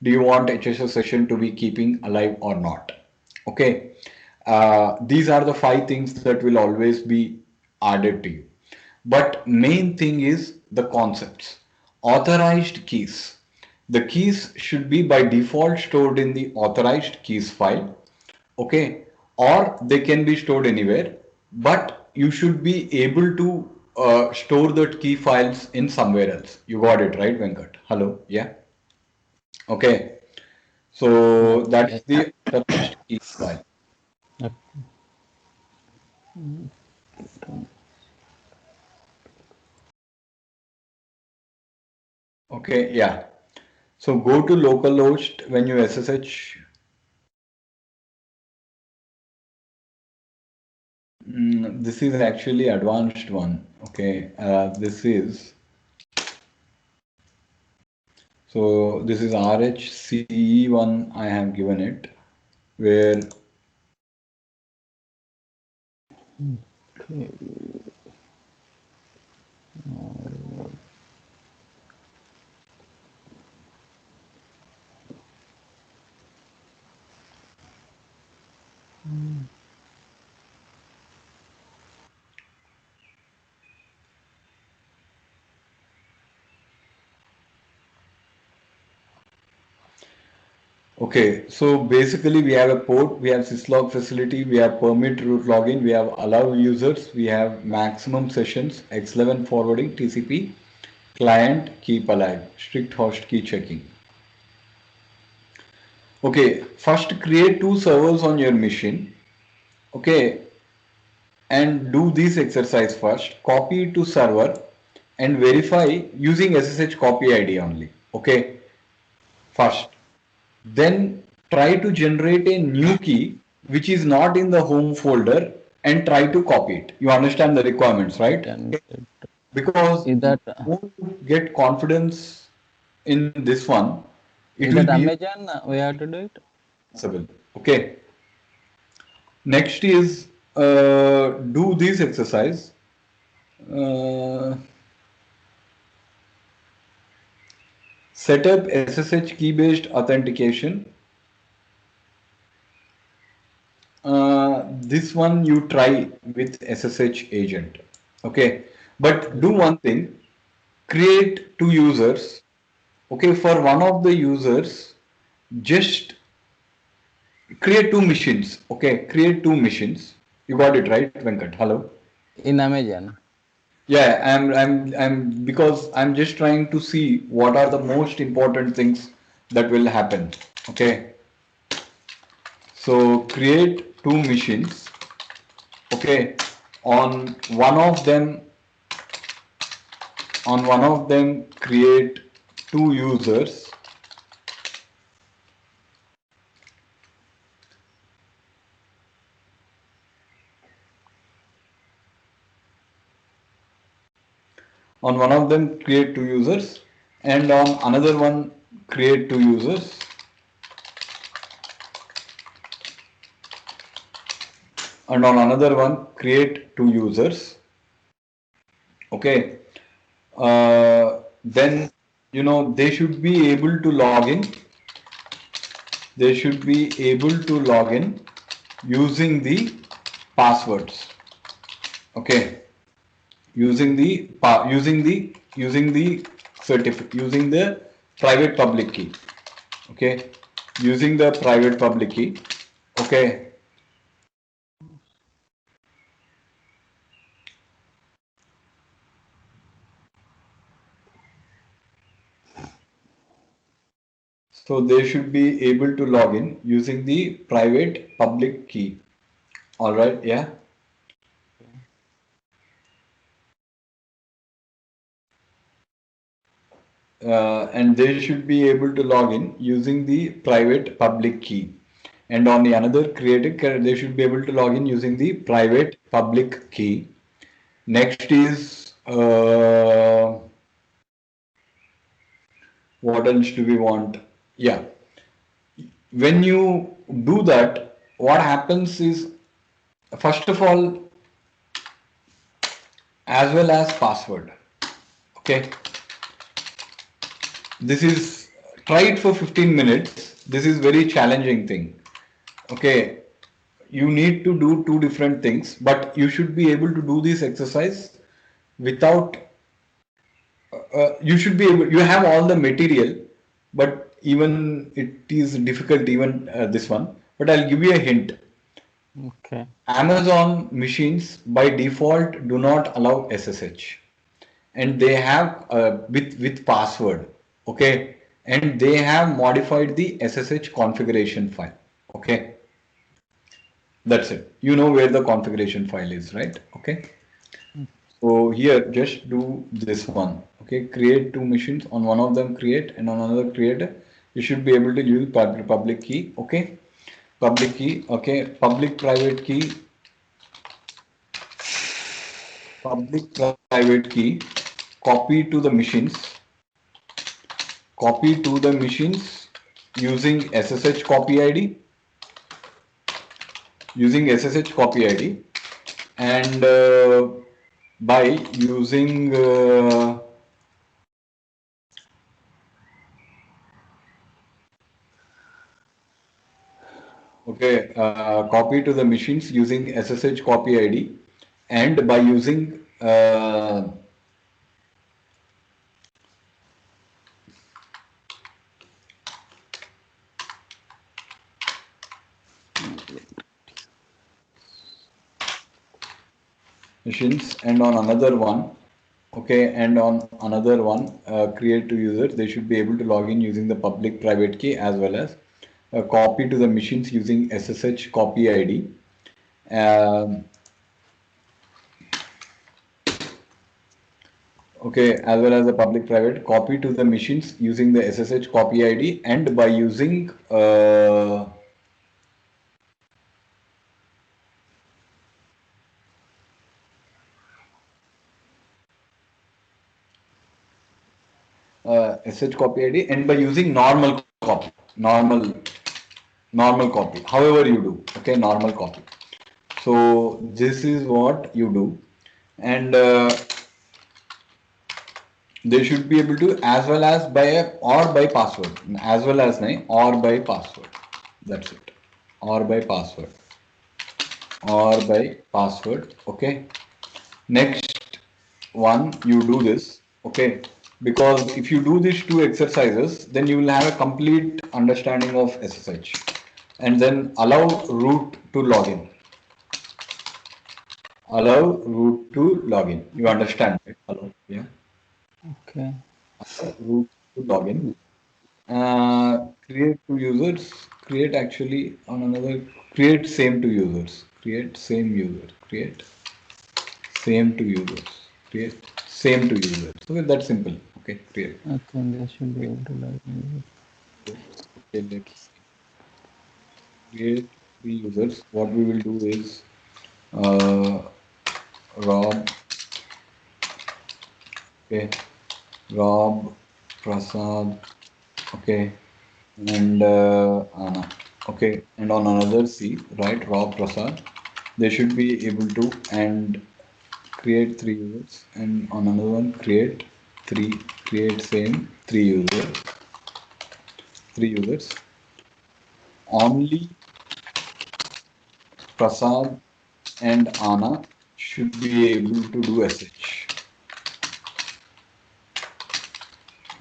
Speaker 1: Do you want HSS session to be keeping alive or not? Okay. These are the 5 things that will always be added to you. But main thing is the concepts. Authorized keys. The keys should be by default stored in the authorized keys file. Okay. Or they can be stored anywhere, but you should be able to store that key files in somewhere else. You got it, right, Venkat? Hello. Yeah. Okay. So that's
Speaker 2: Okay.
Speaker 1: the authorized keys file.
Speaker 2: Okay.
Speaker 1: Okay. Yeah. So go to localhost when you SSH. This is actually advanced one. Okay. This is RHCE one I have given it where
Speaker 2: Okay.
Speaker 1: okay, so basically we have a port, we have syslog facility, we have permit root login, we have allow users, we have maximum sessions, X11 forwarding, TCP, client keep alive, strict host key checking. Okay, first create 2 servers on your machine. Okay, and do this exercise first. Copy it to server and verify using SSH copy ID only. Okay, first. Then try to generate a new key which is not in the home folder and try to copy it. You understand the requirements, right?
Speaker 2: Can
Speaker 1: Because
Speaker 2: is that
Speaker 1: won't get confidence in this one, it
Speaker 2: is
Speaker 1: will
Speaker 2: that
Speaker 1: be
Speaker 2: Amazon? We have to do it.
Speaker 1: possible. Okay. Next is do this exercise. Uh, Set up SSH key based authentication. This one you try with SSH agent. Okay. But do one thing, create 2 users. Okay. For one of the users, just create 2 machines. Okay. Create 2 machines. You got it right, Venkat. Hello.
Speaker 2: In Amazon.
Speaker 1: Yeah, because I'm just trying to see what are the most important things that will happen. Okay. So create 2 machines. Okay. On one of them, create 2 users. On one of them, create 2 users, and on another one, create 2 users. And on another one, create 2 users. Okay. then they should be able to log in. They should be able to log in using the passwords. Okay, using the certificate, using the private public key. Okay, using the private public key. Okay. So they should be able to log in using the private public key. All right, yeah. And they should be able to log in using the private public key. And on the another created, they should be able to log in using the private public key. Next is what else do we want? Yeah. When you do that, what happens is, first of all, as well as password. Okay. This is, try it for 15 minutes. This is very challenging thing. Okay. You need to do two different things, but you should be able to do this exercise without, you should be able, you have all the material, but even it is difficult, even this one, but I'll give you a hint.
Speaker 2: Okay.
Speaker 1: Amazon machines by default do not allow SSH, and they have with password. Okay, and they have modified the SSH configuration file. Okay, that's it. You know where the configuration file is, right? Okay. So here just do this one. Okay, create two machines. On one of them create, and on another create. You should be able to use public key. Okay, public key. Okay, public private key. Public private key. Copy to the machines. Copy to the machines using SSH copy ID. Using SSH copy ID, and by using copy to the machines using SSH copy ID, and by using machines, and on another one, okay, and on another one, create to user, they should be able to log in using the public private key, as well as copy to the machines using SSH copy ID. Okay, as well as the public private copy to the machines using the SSH copy ID, and by using SSH copy ID, and by using normal copy, normal copy, however you do. Okay, normal copy. So this is what you do, and they should be able to, as well as by or by password, as well as or by password. That's it, or by password, or by password. Okay. Next one, you do this. Okay, because if you do these two exercises, then you will have a complete understanding of SSH, and then allow root to login. Allow root to login. You understand, right? Allow, yeah.
Speaker 2: Okay.
Speaker 1: Root to login. Create two users. Create actually on another. Create same to users. Create same user. Create same to users. Create same to users. Okay, that's simple. Okay, create.
Speaker 2: I think they should be able to log in.
Speaker 1: Okay, let's create three users. What we will do is Rob. Okay, Rob, Prasad. Okay, and Anna. Okay, and on another C, right? Rob, Prasad. They should be able to and create three users, and on another one create three create same three users. Only Prasad and Anna should be able to do SH.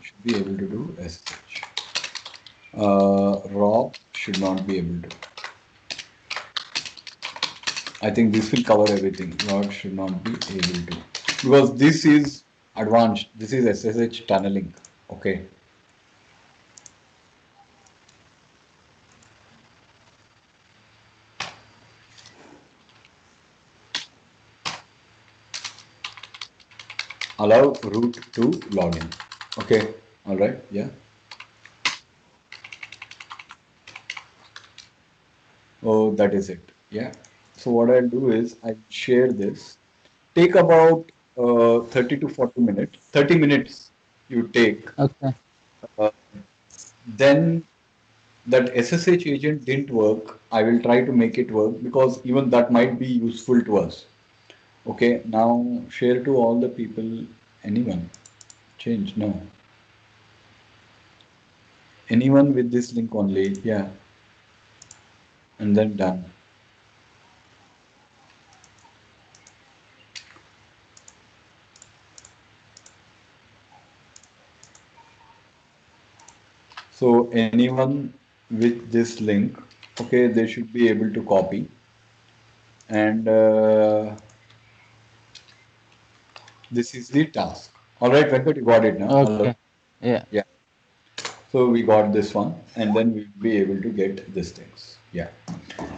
Speaker 1: Should be able to do SH. Rob should not be able to. I think this will cover everything. Rob should not be able to. Because this is advanced. This is SSH tunneling. Okay. Allow root to login. Okay. All right. Yeah. Oh, that is it. Yeah. So what I'll do is I'll share this. Take about 30 to 40 minutes. 30 minutes you take.
Speaker 2: Okay.
Speaker 1: Uh, then that SSH agent didn't work. I will try to make it work because even that might be useful to us. Okay. Now share to all the people. Anyone? Change? No. Anyone with this link only? Yeah. And then done. So anyone with this link, okay, they should be able to copy. And this is the task. All right, Venkat, you got it now. Hello.
Speaker 2: Okay. Yeah.
Speaker 1: Yeah. So we got this one, and then we'll be able to get these things. Yeah.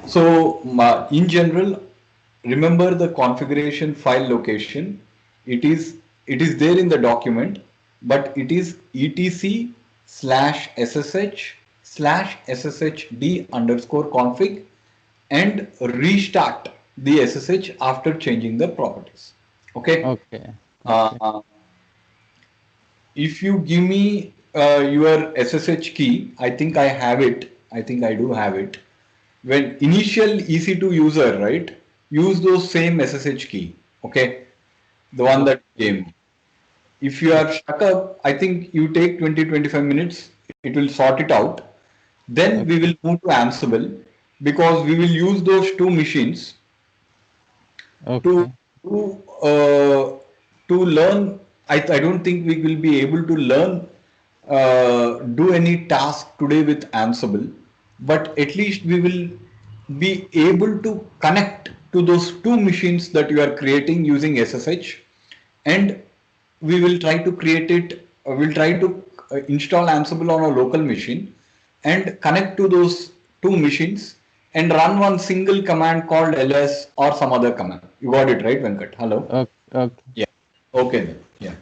Speaker 1: So in general, remember the configuration file location. It is there in the document, but it is etc/ssh/sshd_config and restart the SSH after changing the properties. Okay.
Speaker 2: Okay.
Speaker 1: Uh, if you give me your SSH key, I think I have it. I think I do have it. When initial EC2 user, right, use those same SSH key. Okay, the one that came. If you are stuck up, I think you take 20-25 minutes. It will sort it out. Then we will move to Ansible because we will use those two machines
Speaker 2: Okay.
Speaker 1: to learn. I don't think we will be able to learn do any task today with Ansible, but at least we will be able to connect to those two machines that you are creating using SSH, and we will try to create it. We'll try to install Ansible on a local machine and connect to those two machines and run one single command called ls or some other command. You got it right, Venkat? Hello?
Speaker 2: Okay. Okay.
Speaker 1: Yeah. Okay then. Yeah.